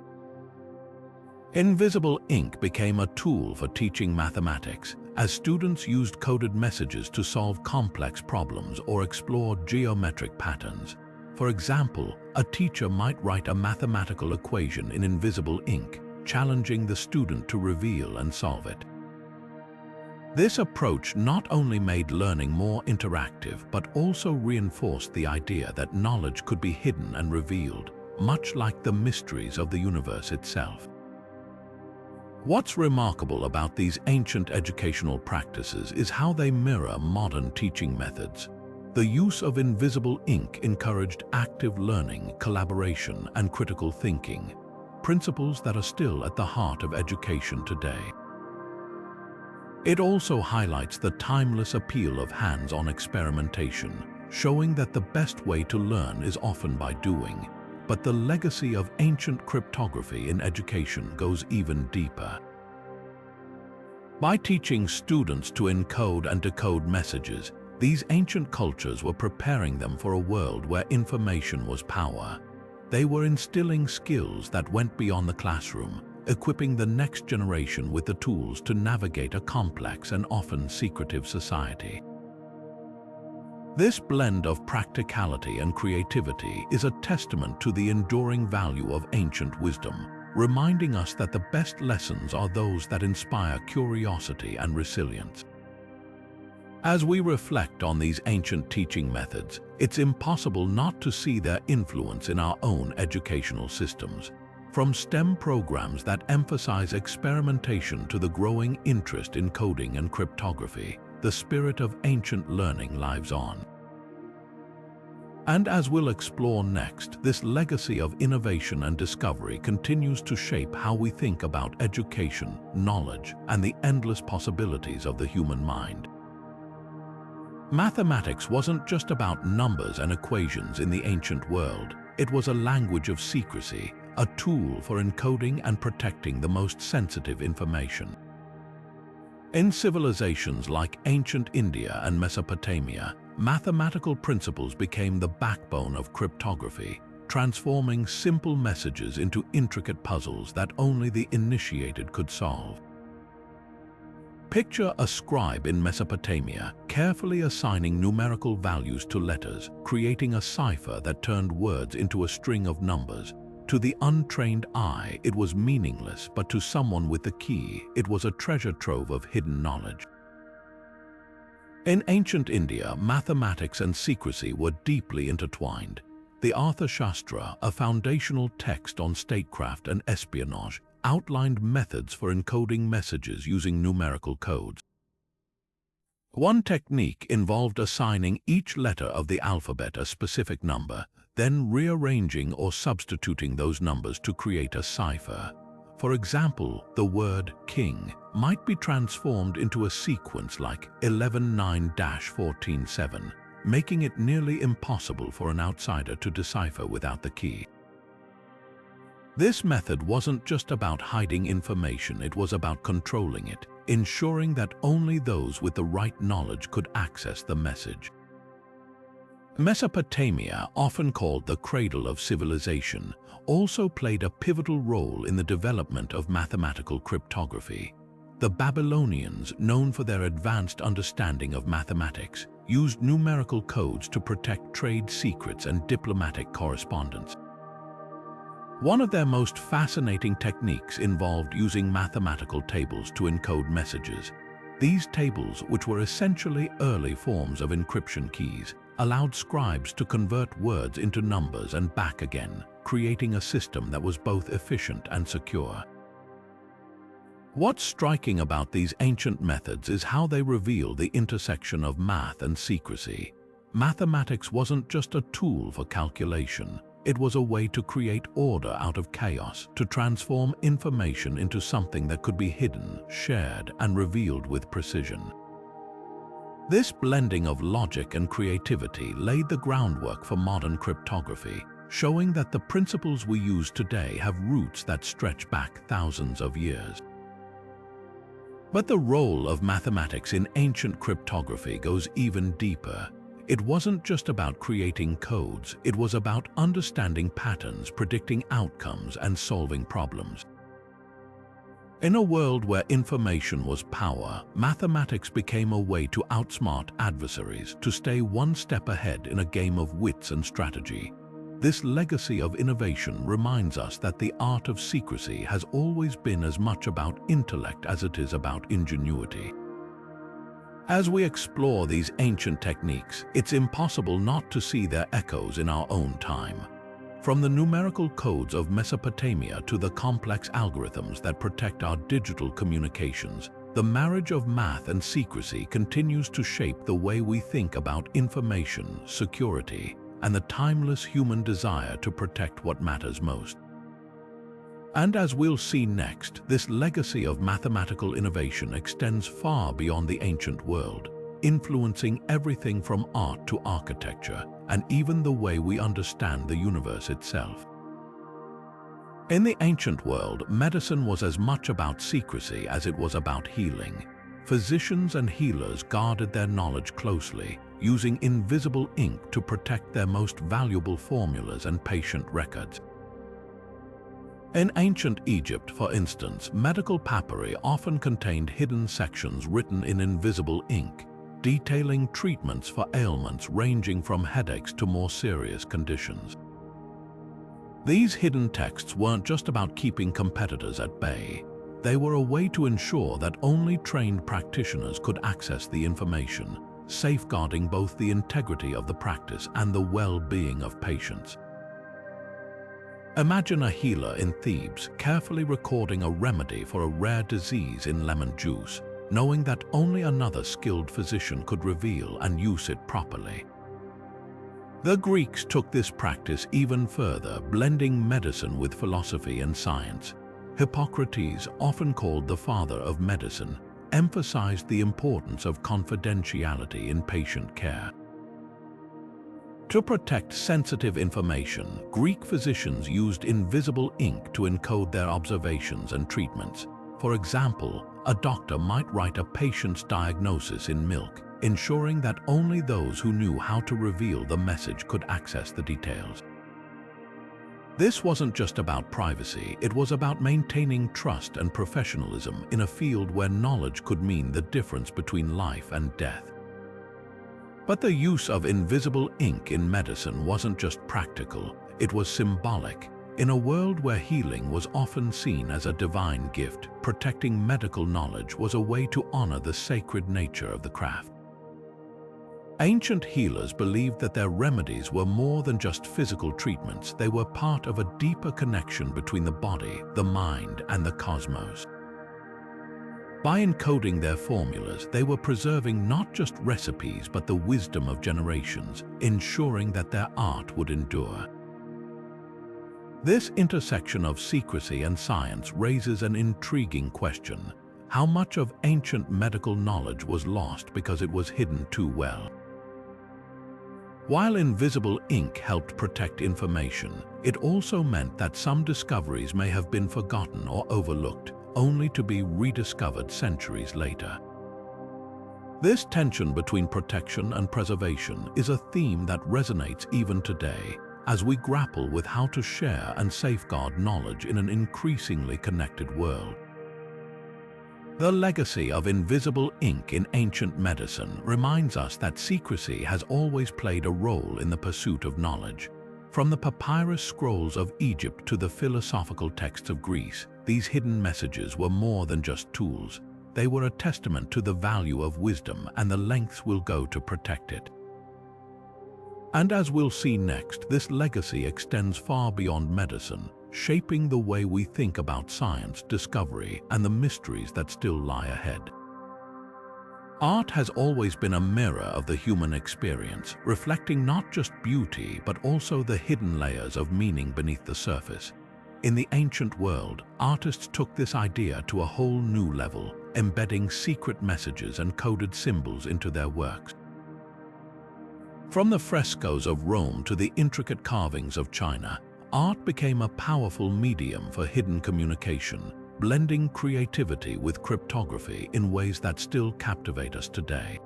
Invisible ink became a tool for teaching mathematics, as students used coded messages to solve complex problems or explore geometric patterns. For example, a teacher might write a mathematical equation in invisible ink, challenging the student to reveal and solve it. This approach not only made learning more interactive, but also reinforced the idea that knowledge could be hidden and revealed, much like the mysteries of the universe itself. What's remarkable about these ancient educational practices is how they mirror modern teaching methods. The use of invisible ink encouraged active learning, collaboration, and critical thinking, principles that are still at the heart of education today. It also highlights the timeless appeal of hands-on experimentation, showing that the best way to learn is often by doing. But the legacy of ancient cryptography in education goes even deeper. By teaching students to encode and decode messages, these ancient cultures were preparing them for a world where information was power. They were instilling skills that went beyond the classroom, equipping the next generation with the tools to navigate a complex and often secretive society. This blend of practicality and creativity is a testament to the enduring value of ancient wisdom, reminding us that the best lessons are those that inspire curiosity and resilience. As we reflect on these ancient teaching methods, it's impossible not to see their influence in our own educational systems. From STEM programs that emphasize experimentation to the growing interest in coding and cryptography, the spirit of ancient learning lives on. And as we'll explore next, this legacy of innovation and discovery continues to shape how we think about education, knowledge, and the endless possibilities of the human mind. Mathematics wasn't just about numbers and equations in the ancient world. It was a language of secrecy, a tool for encoding and protecting the most sensitive information. In civilizations like ancient India and Mesopotamia, mathematical principles became the backbone of cryptography, transforming simple messages into intricate puzzles that only the initiated could solve. Picture a scribe in Mesopotamia carefully assigning numerical values to letters, creating a cipher that turned words into a string of numbers. To the untrained eye, it was meaningless, but to someone with the key, it was a treasure trove of hidden knowledge. In ancient India, mathematics and secrecy were deeply intertwined. The Arthashastra, a foundational text on statecraft and espionage, outlined methods for encoding messages using numerical codes. One technique involved assigning each letter of the alphabet a specific number, then rearranging or substituting those numbers to create a cipher. For example, the word king might be transformed into a sequence like 119-147, making it nearly impossible for an outsider to decipher without the key. This method wasn't just about hiding information, it was about controlling it, ensuring that only those with the right knowledge could access the message. Mesopotamia, often called the cradle of civilization, also played a pivotal role in the development of mathematical cryptography. The Babylonians, known for their advanced understanding of mathematics, used numerical codes to protect trade secrets and diplomatic correspondence. One of their most fascinating techniques involved using mathematical tables to encode messages. These tables, which were essentially early forms of encryption keys, allowed scribes to convert words into numbers and back again, creating a system that was both efficient and secure. What's striking about these ancient methods is how they reveal the intersection of math and secrecy. Mathematics wasn't just a tool for calculation. It was a way to create order out of chaos, to transform information into something that could be hidden, shared, and revealed with precision. This blending of logic and creativity laid the groundwork for modern cryptography, showing that the principles we use today have roots that stretch back thousands of years. But the role of mathematics in ancient cryptography goes even deeper. It wasn't just about creating codes, it was about understanding patterns, predicting outcomes, and solving problems. In a world where information was power, mathematics became a way to outsmart adversaries, to stay one step ahead in a game of wits and strategy. This legacy of innovation reminds us that the art of secrecy has always been as much about intellect as it is about ingenuity. As we explore these ancient techniques, it's impossible not to see their echoes in our own time. From the numerical codes of Mesopotamia to the complex algorithms that protect our digital communications, the marriage of math and secrecy continues to shape the way we think about information, security, and the timeless human desire to protect what matters most. And as we'll see next, this legacy of mathematical innovation extends far beyond the ancient world, influencing everything from art to architecture, and even the way we understand the universe itself. In the ancient world, medicine was as much about secrecy as it was about healing. Physicians and healers guarded their knowledge closely, using invisible ink to protect their most valuable formulas and patient records. In ancient Egypt, for instance, medical papyri often contained hidden sections written in invisible ink, detailing treatments for ailments ranging from headaches to more serious conditions. These hidden texts weren't just about keeping competitors at bay. They were a way to ensure that only trained practitioners could access the information, safeguarding both the integrity of the practice and the well-being of patients. Imagine a healer in Thebes carefully recording a remedy for a rare disease in lemon juice, knowing that only another skilled physician could reveal and use it properly. The Greeks took this practice even further, blending medicine with philosophy and science. Hippocrates, often called the father of medicine, emphasized the importance of confidentiality in patient care. To protect sensitive information, Greek physicians used invisible ink to encode their observations and treatments. For example, a doctor might write a patient's diagnosis in milk, ensuring that only those who knew how to reveal the message could access the details. This wasn't just about privacy, it was about maintaining trust and professionalism in a field where knowledge could mean the difference between life and death. But the use of invisible ink in medicine wasn't just practical, it was symbolic. In a world where healing was often seen as a divine gift, protecting medical knowledge was a way to honor the sacred nature of the craft. Ancient healers believed that their remedies were more than just physical treatments, they were part of a deeper connection between the body, the mind, and the cosmos. By encoding their formulas, they were preserving not just recipes but the wisdom of generations, ensuring that their art would endure. This intersection of secrecy and science raises an intriguing question. How much of ancient medical knowledge was lost because it was hidden too well? While invisible ink helped protect information, it also meant that some discoveries may have been forgotten or overlooked, only to be rediscovered centuries later. This tension between protection and preservation is a theme that resonates even today, as we grapple with how to share and safeguard knowledge in an increasingly connected world. The legacy of invisible ink in ancient medicine reminds us that secrecy has always played a role in the pursuit of knowledge. From the papyrus scrolls of Egypt to the philosophical texts of Greece, these hidden messages were more than just tools. They were a testament to the value of wisdom and the lengths we'll go to protect it. And as we'll see next, this legacy extends far beyond medicine, shaping the way we think about science, discovery, and the mysteries that still lie ahead. Art has always been a mirror of the human experience, reflecting not just beauty but also the hidden layers of meaning beneath the surface. In the ancient world, artists took this idea to a whole new level, embedding secret messages and coded symbols into their works. From the frescoes of Rome to the intricate carvings of China, art became a powerful medium for hidden communication, blending creativity with cryptography in ways that still captivate us today.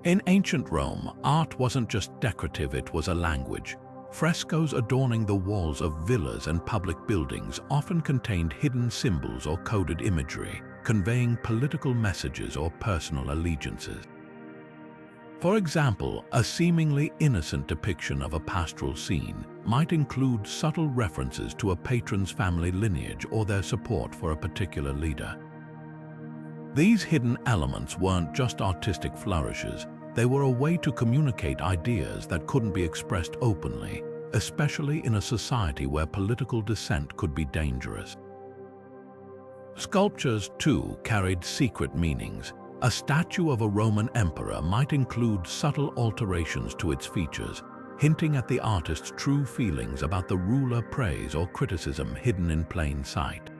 In ancient Rome, art wasn't just decorative, it was a language. Frescoes adorning the walls of villas and public buildings often contained hidden symbols or coded imagery, conveying political messages or personal allegiances. For example, a seemingly innocent depiction of a pastoral scene might include subtle references to a patron's family lineage or their support for a particular leader. These hidden elements weren't just artistic flourishes, they were a way to communicate ideas that couldn't be expressed openly, especially in a society where political dissent could be dangerous. Sculptures, too, carried secret meanings. A statue of a Roman emperor might include subtle alterations to its features, hinting at the artist's true feelings about the ruler, praise or criticism hidden in plain sight.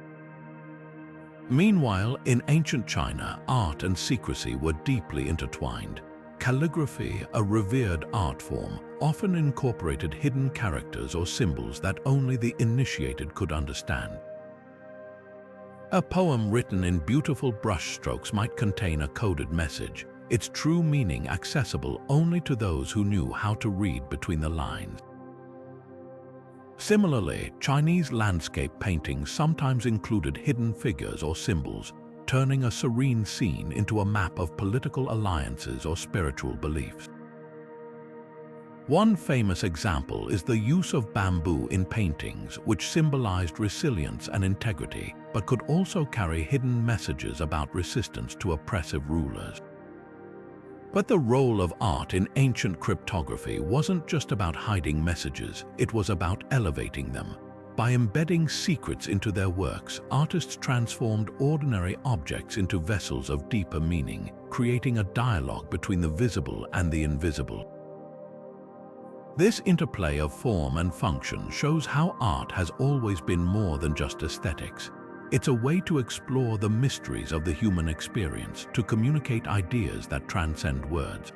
Meanwhile, in ancient China, art and secrecy were deeply intertwined. Calligraphy, a revered art form, often incorporated hidden characters or symbols that only the initiated could understand. A poem written in beautiful brushstrokes might contain a coded message, its true meaning accessible only to those who knew how to read between the lines. Similarly, Chinese landscape paintings sometimes included hidden figures or symbols, turning a serene scene into a map of political alliances or spiritual beliefs. One famous example is the use of bamboo in paintings, which symbolized resilience and integrity, but could also carry hidden messages about resistance to oppressive rulers. But the role of art in ancient cryptography wasn't just about hiding messages, it was about elevating them. By embedding secrets into their works, artists transformed ordinary objects into vessels of deeper meaning, creating a dialogue between the visible and the invisible. This interplay of form and function shows how art has always been more than just aesthetics. It's a way to explore the mysteries of the human experience, to communicate ideas that transcend words.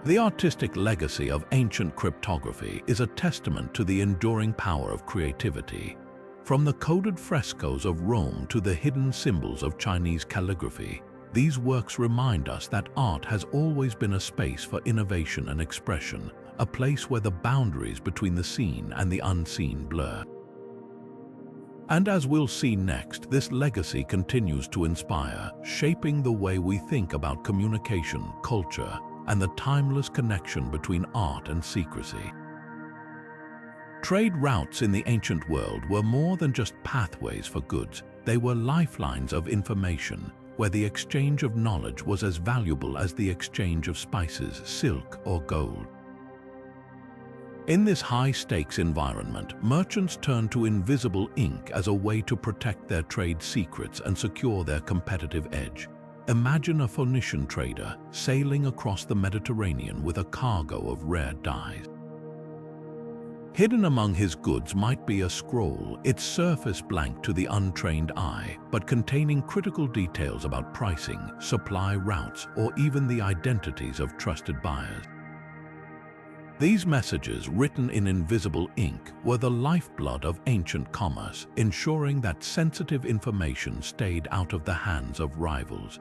The artistic legacy of ancient cryptography is a testament to the enduring power of creativity. From the coded frescoes of Rome to the hidden symbols of Chinese calligraphy, these works remind us that art has always been a space for innovation and expression, a place where the boundaries between the seen and the unseen blur. And as we'll see next, this legacy continues to inspire, shaping the way we think about communication, culture, and the timeless connection between art and secrecy. Trade routes in the ancient world were more than just pathways for goods. They were lifelines of information, where the exchange of knowledge was as valuable as the exchange of spices, silk, or gold. In this high-stakes environment, merchants turned to invisible ink as a way to protect their trade secrets and secure their competitive edge. Imagine a Phoenician trader sailing across the Mediterranean with a cargo of rare dyes. Hidden among his goods might be a scroll, its surface blank to the untrained eye, but containing critical details about pricing, supply routes, or even the identities of trusted buyers. These messages, written in invisible ink, were the lifeblood of ancient commerce, ensuring that sensitive information stayed out of the hands of rivals.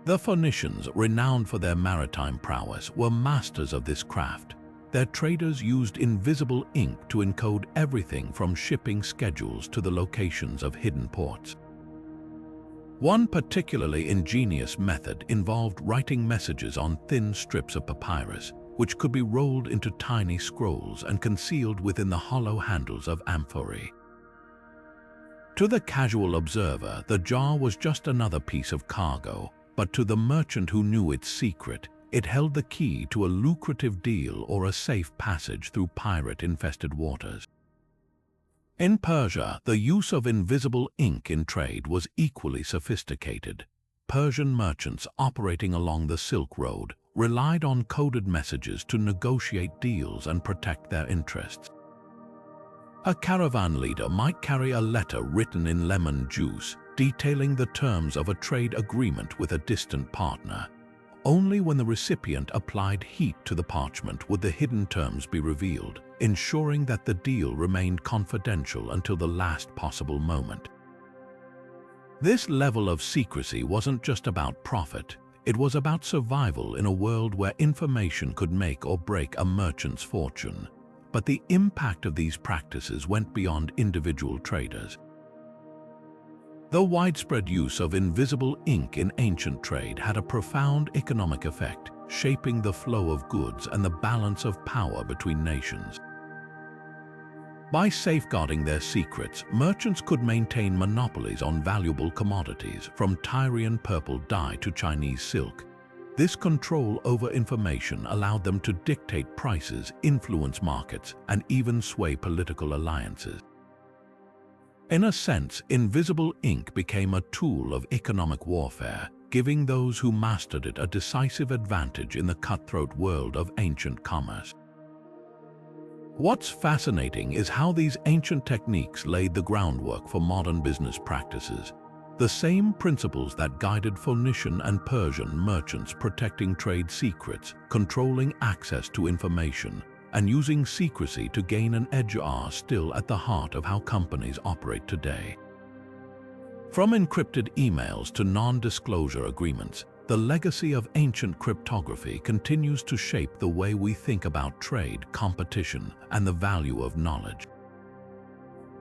The Phoenicians, renowned for their maritime prowess, were masters of this craft. Their traders used invisible ink to encode everything from shipping schedules to the locations of hidden ports. One particularly ingenious method involved writing messages on thin strips of papyrus, which could be rolled into tiny scrolls and concealed within the hollow handles of amphorae. To the casual observer, the jar was just another piece of cargo, but to the merchant who knew its secret, it held the key to a lucrative deal or a safe passage through pirate-infested waters. In Persia, the use of invisible ink in trade was equally sophisticated. Persian merchants operating along the Silk Road relied on coded messages to negotiate deals and protect their interests. A caravan leader might carry a letter written in lemon juice, detailing the terms of a trade agreement with a distant partner. Only when the recipient applied heat to the parchment would the hidden terms be revealed, ensuring that the deal remained confidential until the last possible moment. This level of secrecy wasn't just about profit, it was about survival in a world where information could make or break a merchant's fortune. But the impact of these practices went beyond individual traders. The widespread use of invisible ink in ancient trade had a profound economic effect, shaping the flow of goods and the balance of power between nations. By safeguarding their secrets, merchants could maintain monopolies on valuable commodities, from Tyrian purple dye to Chinese silk. This control over information allowed them to dictate prices, influence markets, and even sway political alliances. In a sense, invisible ink became a tool of economic warfare, giving those who mastered it a decisive advantage in the cutthroat world of ancient commerce. What's fascinating is how these ancient techniques laid the groundwork for modern business practices. The same principles that guided Phoenician and Persian merchants, protecting trade secrets, controlling access to information, and using secrecy to gain an edge are still at the heart of how companies operate today. From encrypted emails to non-disclosure agreements, the legacy of ancient cryptography continues to shape the way we think about trade, competition, and the value of knowledge.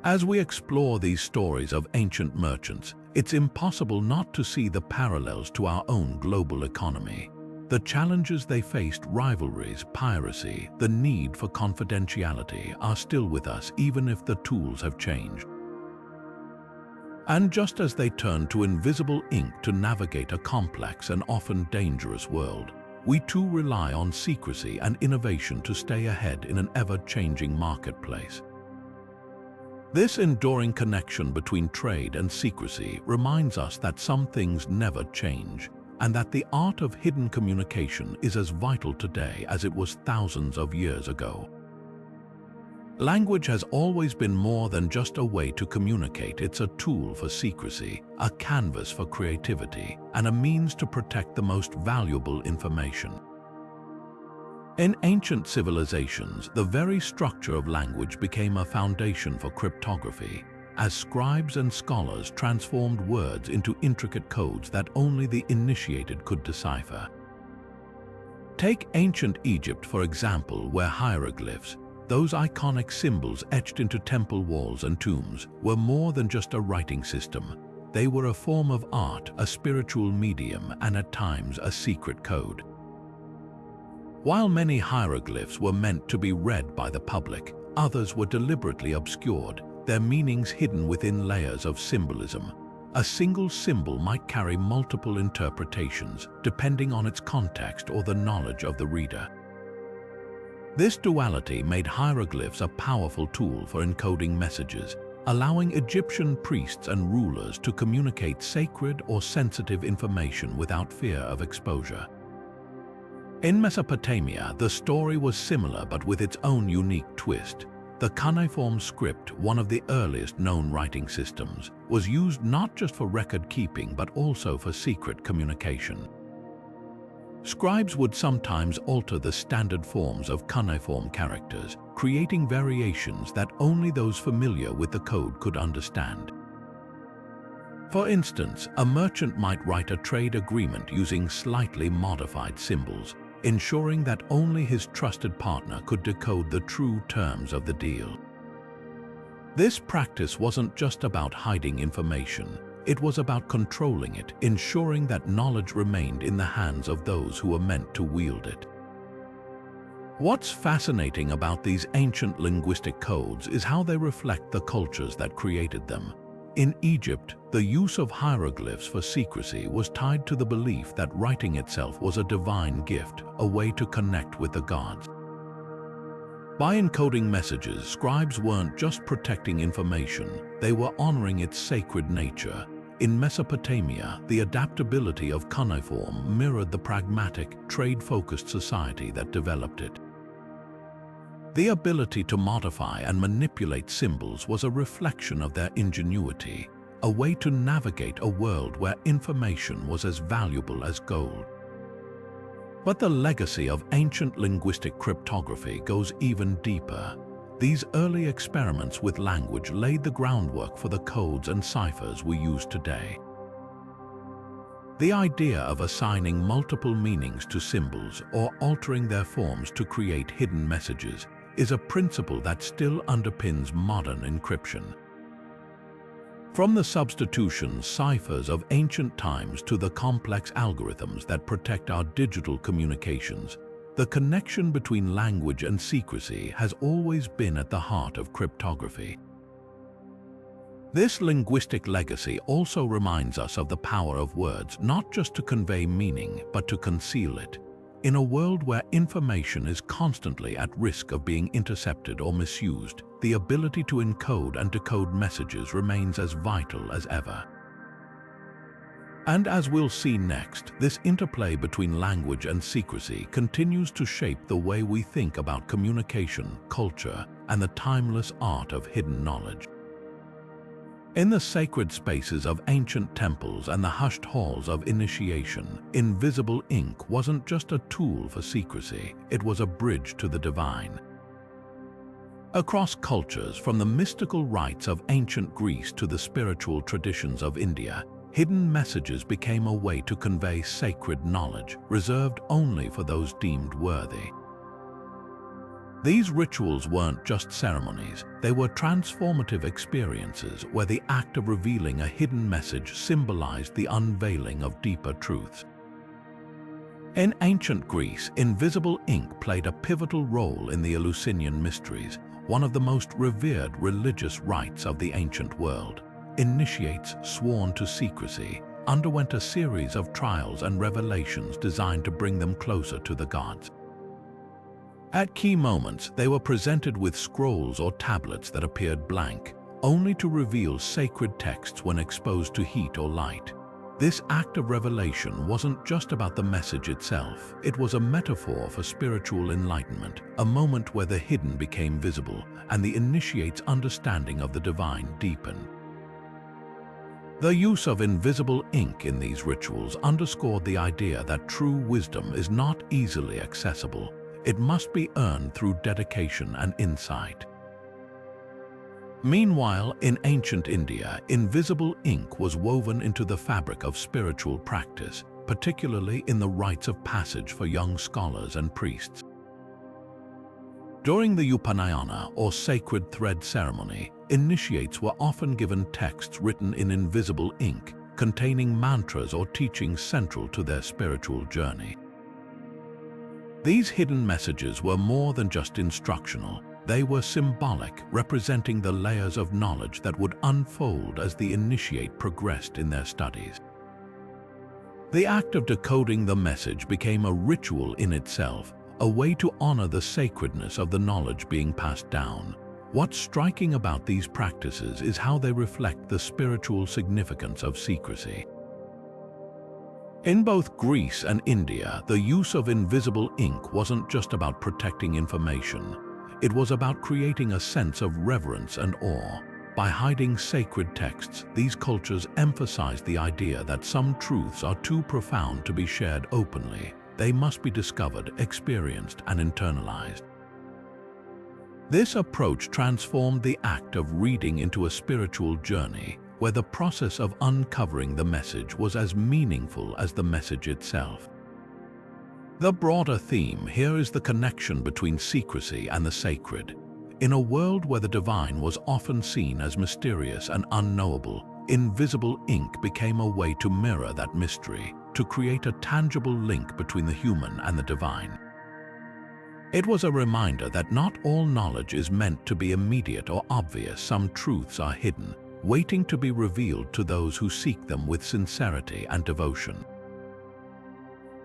As we explore these stories of ancient merchants, it's impossible not to see the parallels to our own global economy. The challenges they faced, rivalries, piracy, the need for confidentiality, are still with us even if the tools have changed. And just as they turned to invisible ink to navigate a complex and often dangerous world, we too rely on secrecy and innovation to stay ahead in an ever-changing marketplace. This enduring connection between trade and secrecy reminds us that some things never change, and that the art of hidden communication is as vital today as it was thousands of years ago. Language has always been more than just a way to communicate. It's a tool for secrecy, a canvas for creativity, and a means to protect the most valuable information. In ancient civilizations, the very structure of language became a foundation for cryptography, as scribes and scholars transformed words into intricate codes that only the initiated could decipher. Take ancient Egypt, for example, where hieroglyphs, those iconic symbols etched into temple walls and tombs, were more than just a writing system. They were a form of art, a spiritual medium, and at times a secret code. While many hieroglyphs were meant to be read by the public, others were deliberately obscured, their meanings hidden within layers of symbolism. A single symbol might carry multiple interpretations, depending on its context or the knowledge of the reader. This duality made hieroglyphs a powerful tool for encoding messages, allowing Egyptian priests and rulers to communicate sacred or sensitive information without fear of exposure. In Mesopotamia, the story was similar but with its own unique twist. The cuneiform script, one of the earliest known writing systems, was used not just for record-keeping but also for secret communication. Scribes would sometimes alter the standard forms of cuneiform characters, creating variations that only those familiar with the code could understand. For instance, a merchant might write a trade agreement using slightly modified symbols, ensuring that only his trusted partner could decode the true terms of the deal. This practice wasn't just about hiding information. It was about controlling it, ensuring that knowledge remained in the hands of those who were meant to wield it. What's fascinating about these ancient linguistic codes is how they reflect the cultures that created them. In Egypt, the use of hieroglyphs for secrecy was tied to the belief that writing itself was a divine gift, a way to connect with the gods. By encoding messages, scribes weren't just protecting information, they were honoring its sacred nature. In Mesopotamia, the adaptability of cuneiform mirrored the pragmatic, trade-focused society that developed it. The ability to modify and manipulate symbols was a reflection of their ingenuity, a way to navigate a world where information was as valuable as gold. But the legacy of ancient linguistic cryptography goes even deeper. These early experiments with language laid the groundwork for the codes and ciphers we use today. The idea of assigning multiple meanings to symbols or altering their forms to create hidden messages is a principle that still underpins modern encryption. From the substitution ciphers of ancient times to the complex algorithms that protect our digital communications, the connection between language and secrecy has always been at the heart of cryptography. This linguistic legacy also reminds us of the power of words, not just to convey meaning, but to conceal it. In a world where information is constantly at risk of being intercepted or misused, the ability to encode and decode messages remains as vital as ever. And as we'll see next, this interplay between language and secrecy continues to shape the way we think about communication, culture, and the timeless art of hidden knowledge. In the sacred spaces of ancient temples and the hushed halls of initiation, invisible ink wasn't just a tool for secrecy, it was a bridge to the divine. Across cultures, from the mystical rites of ancient Greece to the spiritual traditions of India, hidden messages became a way to convey sacred knowledge, reserved only for those deemed worthy. These rituals weren't just ceremonies, they were transformative experiences where the act of revealing a hidden message symbolized the unveiling of deeper truths. In ancient Greece, invisible ink played a pivotal role in the Eleusinian mysteries, one of the most revered religious rites of the ancient world. Initiates, sworn to secrecy, underwent a series of trials and revelations designed to bring them closer to the gods. At key moments, they were presented with scrolls or tablets that appeared blank, only to reveal sacred texts when exposed to heat or light. This act of revelation wasn't just about the message itself, it was a metaphor for spiritual enlightenment, a moment where the hidden became visible and the initiate's understanding of the divine deepened. The use of invisible ink in these rituals underscored the idea that true wisdom is not easily accessible. It must be earned through dedication and insight. Meanwhile, in ancient India, invisible ink was woven into the fabric of spiritual practice, particularly in the rites of passage for young scholars and priests. During the Upanayana, or sacred thread ceremony, initiates were often given texts written in invisible ink, containing mantras or teachings central to their spiritual journey. These hidden messages were more than just instructional. They were symbolic, representing the layers of knowledge that would unfold as the initiate progressed in their studies. The act of decoding the message became a ritual in itself, a way to honor the sacredness of the knowledge being passed down. What's striking about these practices is how they reflect the spiritual significance of secrecy. In both Greece and India, the use of invisible ink wasn't just about protecting information. It was about creating a sense of reverence and awe. By hiding sacred texts, these cultures emphasized the idea that some truths are too profound to be shared openly. They must be discovered, experienced, and internalized. This approach transformed the act of reading into a spiritual journey, where the process of uncovering the message was as meaningful as the message itself. The broader theme here is the connection between secrecy and the sacred. In a world where the divine was often seen as mysterious and unknowable, invisible ink became a way to mirror that mystery, to create a tangible link between the human and the divine. It was a reminder that not all knowledge is meant to be immediate or obvious. Some truths are hidden, waiting to be revealed to those who seek them with sincerity and devotion.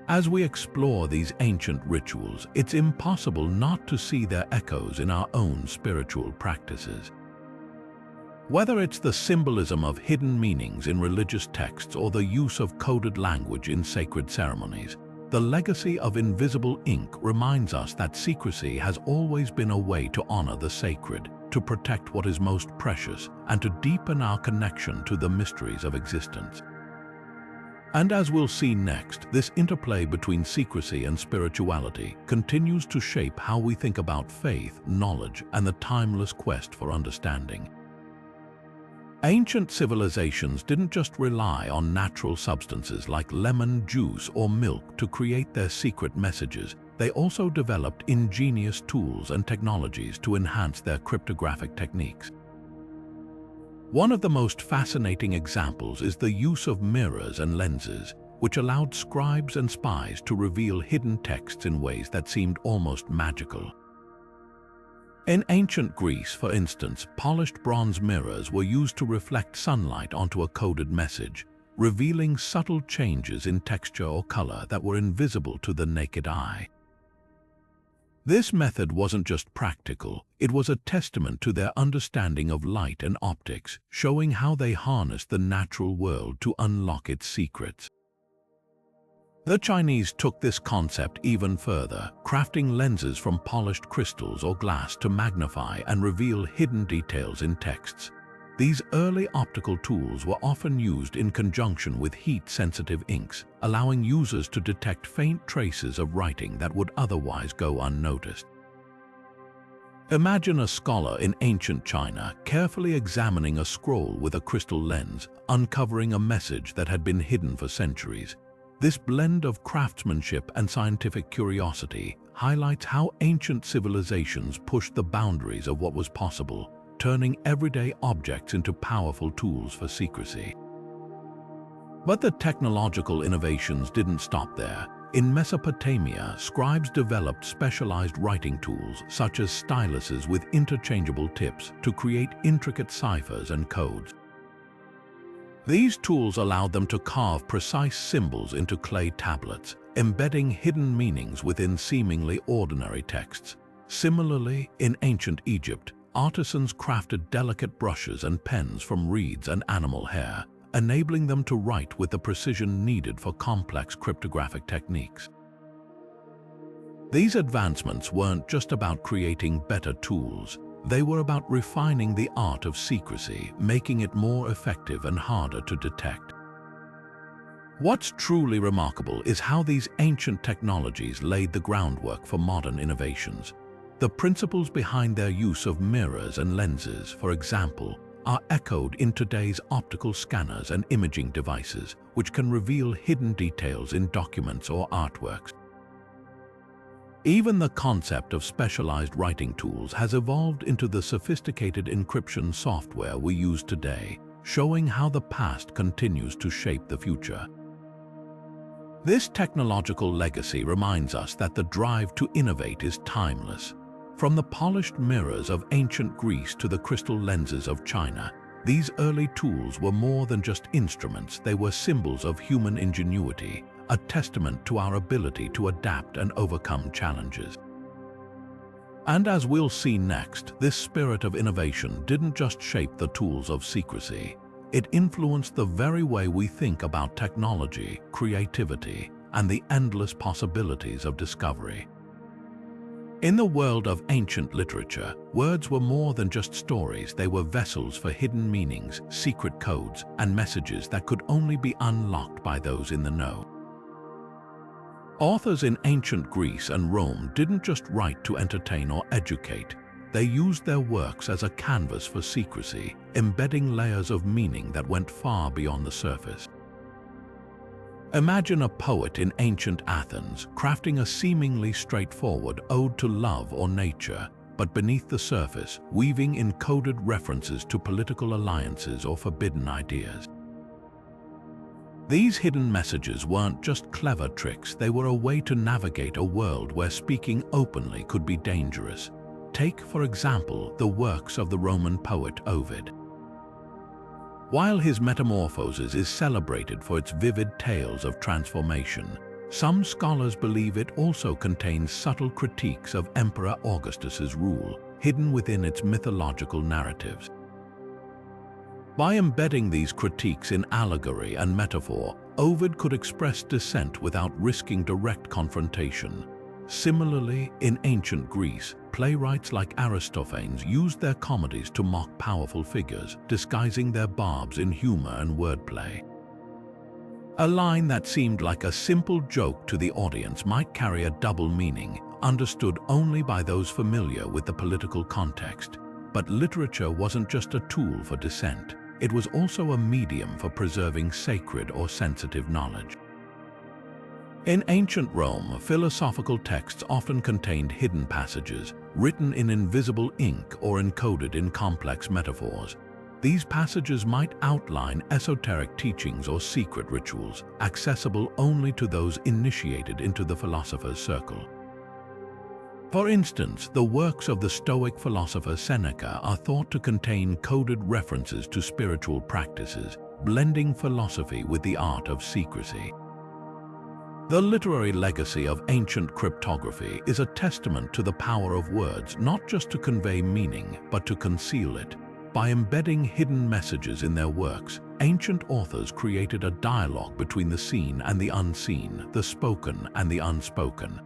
As we explore these ancient rituals, it's impossible not to see their echoes in our own spiritual practices. Whether it's the symbolism of hidden meanings in religious texts or the use of coded language in sacred ceremonies, the legacy of invisible ink reminds us that secrecy has always been a way to honor the sacred, to protect what is most precious, and to deepen our connection to the mysteries of existence. And as we'll see next, this interplay between secrecy and spirituality continues to shape how we think about faith, knowledge, and the timeless quest for understanding. Ancient civilizations didn't just rely on natural substances like lemon juice or milk to create their secret messages. They also developed ingenious tools and technologies to enhance their cryptographic techniques. One of the most fascinating examples is the use of mirrors and lenses, which allowed scribes and spies to reveal hidden texts in ways that seemed almost magical. In ancient Greece, for instance, polished bronze mirrors were used to reflect sunlight onto a coded message, revealing subtle changes in texture or color that were invisible to the naked eye. This method wasn't just practical, it was a testament to their understanding of light and optics, showing how they harnessed the natural world to unlock its secrets. The Chinese took this concept even further, crafting lenses from polished crystals or glass to magnify and reveal hidden details in texts. These early optical tools were often used in conjunction with heat-sensitive inks, allowing users to detect faint traces of writing that would otherwise go unnoticed. Imagine a scholar in ancient China carefully examining a scroll with a crystal lens, uncovering a message that had been hidden for centuries. This blend of craftsmanship and scientific curiosity highlights how ancient civilizations pushed the boundaries of what was possible, turning everyday objects into powerful tools for secrecy. But the technological innovations didn't stop there. In Mesopotamia, scribes developed specialized writing tools such as styluses with interchangeable tips to create intricate ciphers and codes. These tools allowed them to carve precise symbols into clay tablets, embedding hidden meanings within seemingly ordinary texts. Similarly, in ancient Egypt, artisans crafted delicate brushes and pens from reeds and animal hair, enabling them to write with the precision needed for complex cryptographic techniques. These advancements weren't just about creating better tools. They were about refining the art of secrecy, making it more effective and harder to detect. What's truly remarkable is how these ancient technologies laid the groundwork for modern innovations. The principles behind their use of mirrors and lenses, for example, are echoed in today's optical scanners and imaging devices, which can reveal hidden details in documents or artworks. Even the concept of specialized writing tools has evolved into the sophisticated encryption software we use today, showing how the past continues to shape the future. This technological legacy reminds us that the drive to innovate is timeless. From the polished mirrors of ancient Greece to the crystal lenses of China, these early tools were more than just instruments. They were symbols of human ingenuity, a testament to our ability to adapt and overcome challenges. And as we'll see next, this spirit of innovation didn't just shape the tools of secrecy. It influenced the very way we think about technology, creativity, and the endless possibilities of discovery. In the world of ancient literature, words were more than just stories. They were vessels for hidden meanings, secret codes, and messages that could only be unlocked by those in the know. Authors in ancient Greece and Rome didn't just write to entertain or educate. They used their works as a canvas for secrecy, embedding layers of meaning that went far beyond the surface. Imagine a poet in ancient Athens crafting a seemingly straightforward ode to love or nature, but beneath the surface, weaving encoded references to political alliances or forbidden ideas. These hidden messages weren't just clever tricks. They were a way to navigate a world where speaking openly could be dangerous. Take, for example, the works of the Roman poet Ovid. While his Metamorphoses is celebrated for its vivid tales of transformation, some scholars believe it also contains subtle critiques of Emperor Augustus's rule, hidden within its mythological narratives. By embedding these critiques in allegory and metaphor, Ovid could express dissent without risking direct confrontation. Similarly, in ancient Greece, playwrights like Aristophanes used their comedies to mock powerful figures, disguising their barbs in humor and wordplay. A line that seemed like a simple joke to the audience might carry a double meaning, understood only by those familiar with the political context. But literature wasn't just a tool for dissent. It was also a medium for preserving sacred or sensitive knowledge. In ancient Rome, philosophical texts often contained hidden passages, written in invisible ink or encoded in complex metaphors. These passages might outline esoteric teachings or secret rituals, accessible only to those initiated into the philosopher's circle. For instance, the works of the Stoic philosopher Seneca are thought to contain coded references to spiritual practices, blending philosophy with the art of secrecy. The literary legacy of ancient cryptography is a testament to the power of words, not just to convey meaning, but to conceal it. By embedding hidden messages in their works, ancient authors created a dialogue between the seen and the unseen, the spoken and the unspoken.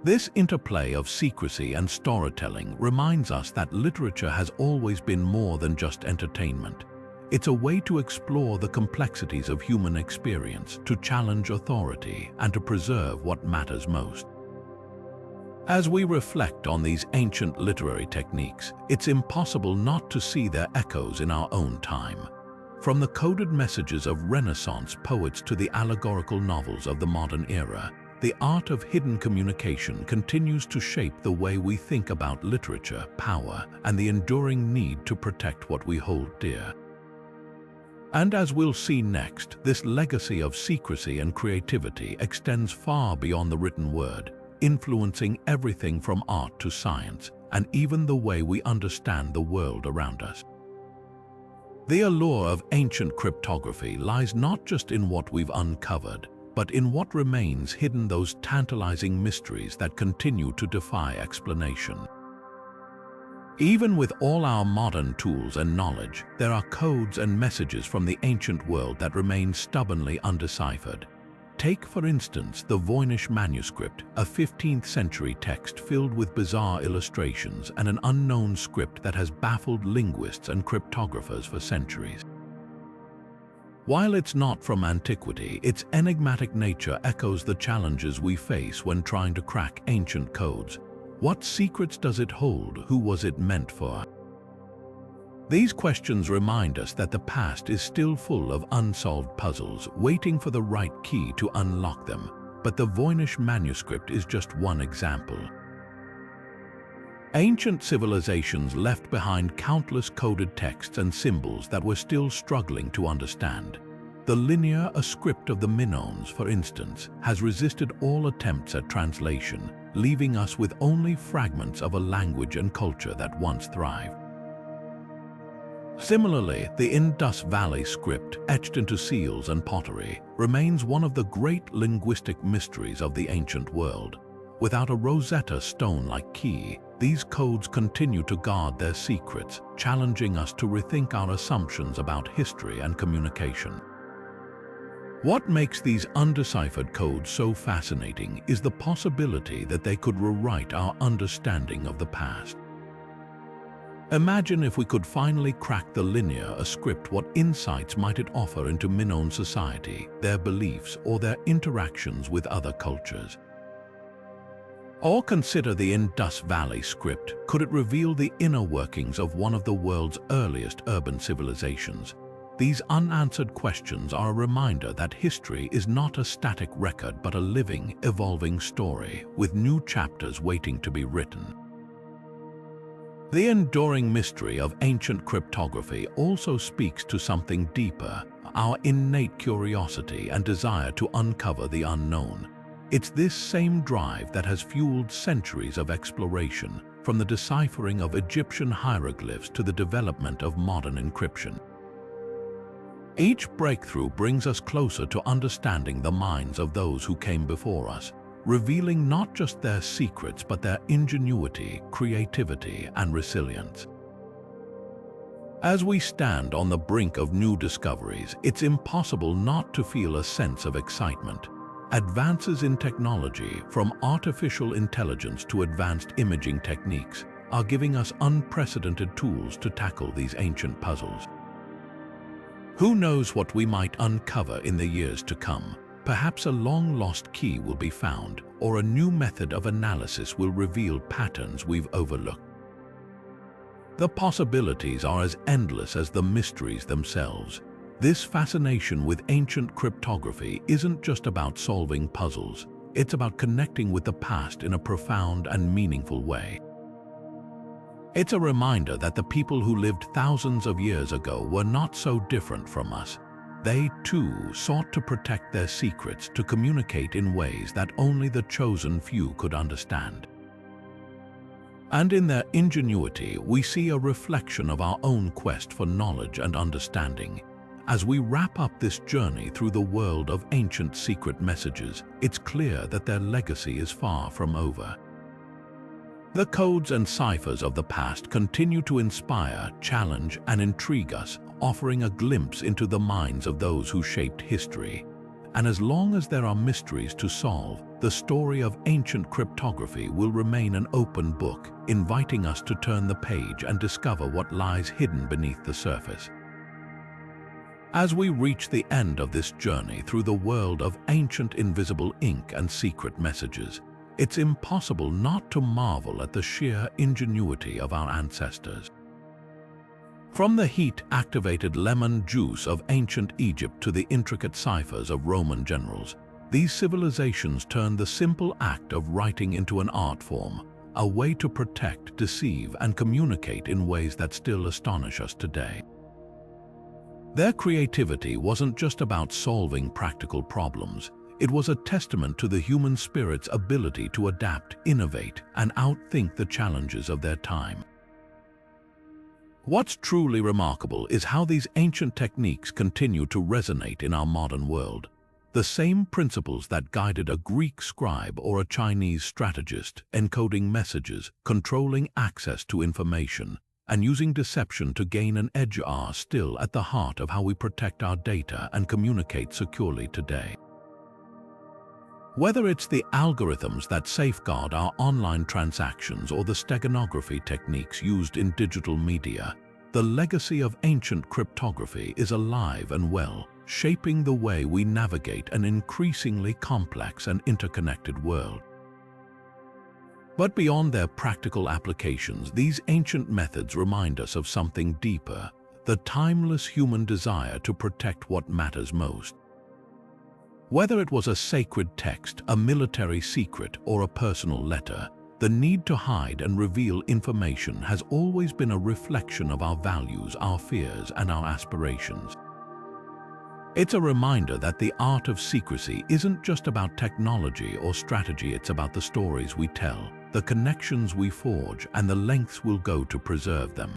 This interplay of secrecy and storytelling reminds us that literature has always been more than just entertainment. It's a way to explore the complexities of human experience, to challenge authority, and to preserve what matters most. As we reflect on these ancient literary techniques, it's impossible not to see their echoes in our own time. From the coded messages of Renaissance poets to the allegorical novels of the modern era, the art of hidden communication continues to shape the way we think about literature, power, and the enduring need to protect what we hold dear. And as we'll see next, this legacy of secrecy and creativity extends far beyond the written word, influencing everything from art to science, and even the way we understand the world around us. The allure of ancient cryptography lies not just in what we've uncovered, but in what remains hidden, those tantalizing mysteries that continue to defy explanation. Even with all our modern tools and knowledge, there are codes and messages from the ancient world that remain stubbornly undeciphered. Take, for instance, the Voynich manuscript, a 15th century text filled with bizarre illustrations and an unknown script that has baffled linguists and cryptographers for centuries. While it's not from antiquity, its enigmatic nature echoes the challenges we face when trying to crack ancient codes. What secrets does it hold? Who was it meant for? These questions remind us that the past is still full of unsolved puzzles, waiting for the right key to unlock them. But the Voynich manuscript is just one example. Ancient civilizations left behind countless coded texts and symbols that we're still struggling to understand. The Linear, a script of the Minoans, for instance, has resisted all attempts at translation, leaving us with only fragments of a language and culture that once thrived. Similarly, the Indus Valley script, etched into seals and pottery, remains one of the great linguistic mysteries of the ancient world. Without a Rosetta Stone-like key, these codes continue to guard their secrets, challenging us to rethink our assumptions about history and communication. What makes these undeciphered codes so fascinating is the possibility that they could rewrite our understanding of the past. Imagine if we could finally crack the Linear, a script. What insights might it offer into Minoan society, their beliefs, or their interactions with other cultures? Or consider the Indus Valley script. Could it reveal the inner workings of one of the world's earliest urban civilizations? These unanswered questions are a reminder that history is not a static record but a living, evolving story, with new chapters waiting to be written. The enduring mystery of ancient cryptography also speaks to something deeper, our innate curiosity and desire to uncover the unknown. It's this same drive that has fueled centuries of exploration, from the deciphering of Egyptian hieroglyphs to the development of modern encryption. Each breakthrough brings us closer to understanding the minds of those who came before us, revealing not just their secrets but their ingenuity, creativity, and resilience. As we stand on the brink of new discoveries, it's impossible not to feel a sense of excitement. Advances in technology, from artificial intelligence to advanced imaging techniques, are giving us unprecedented tools to tackle these ancient puzzles. Who knows what we might uncover in the years to come? Perhaps a long-lost key will be found, or a new method of analysis will reveal patterns we've overlooked. The possibilities are as endless as the mysteries themselves. This fascination with ancient cryptography isn't just about solving puzzles. It's about connecting with the past in a profound and meaningful way. It's a reminder that the people who lived thousands of years ago were not so different from us. They, too, sought to protect their secrets, to communicate in ways that only the chosen few could understand. And in their ingenuity, we see a reflection of our own quest for knowledge and understanding. As we wrap up this journey through the world of ancient secret messages, it's clear that their legacy is far from over. The codes and ciphers of the past continue to inspire, challenge, and intrigue us, offering a glimpse into the minds of those who shaped history. And as long as there are mysteries to solve, the story of ancient cryptography will remain an open book, inviting us to turn the page and discover what lies hidden beneath the surface. As we reach the end of this journey through the world of ancient invisible ink and secret messages, it's impossible not to marvel at the sheer ingenuity of our ancestors. From the heat-activated lemon juice of ancient Egypt to the intricate ciphers of Roman generals, these civilizations turned the simple act of writing into an art form, a way to protect, deceive, and communicate in ways that still astonish us today. Their creativity wasn't just about solving practical problems. It was a testament to the human spirit's ability to adapt, innovate, and outthink the challenges of their time. What's truly remarkable is how these ancient techniques continue to resonate in our modern world. The same principles that guided a Greek scribe or a Chinese strategist, encoding messages, controlling access to information, and using deception to gain an edge are still at the heart of how we protect our data and communicate securely today. Whether it's the algorithms that safeguard our online transactions or the steganography techniques used in digital media, the legacy of ancient cryptography is alive and well, shaping the way we navigate an increasingly complex and interconnected world. But beyond their practical applications, these ancient methods remind us of something deeper, the timeless human desire to protect what matters most. Whether it was a sacred text, a military secret, or a personal letter, the need to hide and reveal information has always been a reflection of our values, our fears, and our aspirations. It's a reminder that the art of secrecy isn't just about technology or strategy, it's about the stories we tell, the connections we forge, and the lengths we'll go to preserve them.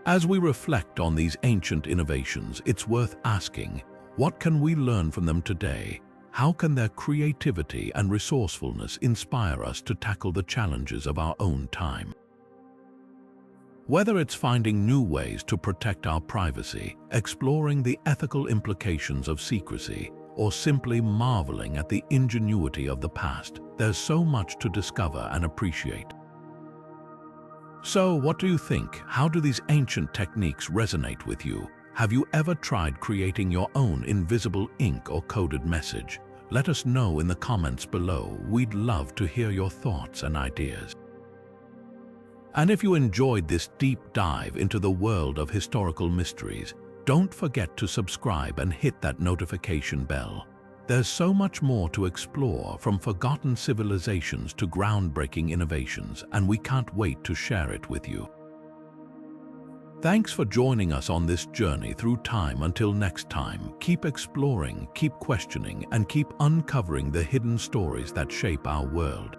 As we reflect on these ancient innovations, it's worth asking, what can we learn from them today? How can their creativity and resourcefulness inspire us to tackle the challenges of our own time? Whether it's finding new ways to protect our privacy, exploring the ethical implications of secrecy, or simply marveling at the ingenuity of the past, there's so much to discover and appreciate. So, what do you think? How do these ancient techniques resonate with you? Have you ever tried creating your own invisible ink or coded message? Let us know in the comments below. We'd love to hear your thoughts and ideas. And if you enjoyed this deep dive into the world of historical mysteries, don't forget to subscribe and hit that notification bell. There's so much more to explore, from forgotten civilizations to groundbreaking innovations, and we can't wait to share it with you. Thanks for joining us on this journey through time. Until next time, keep exploring, keep questioning, and keep uncovering the hidden stories that shape our world.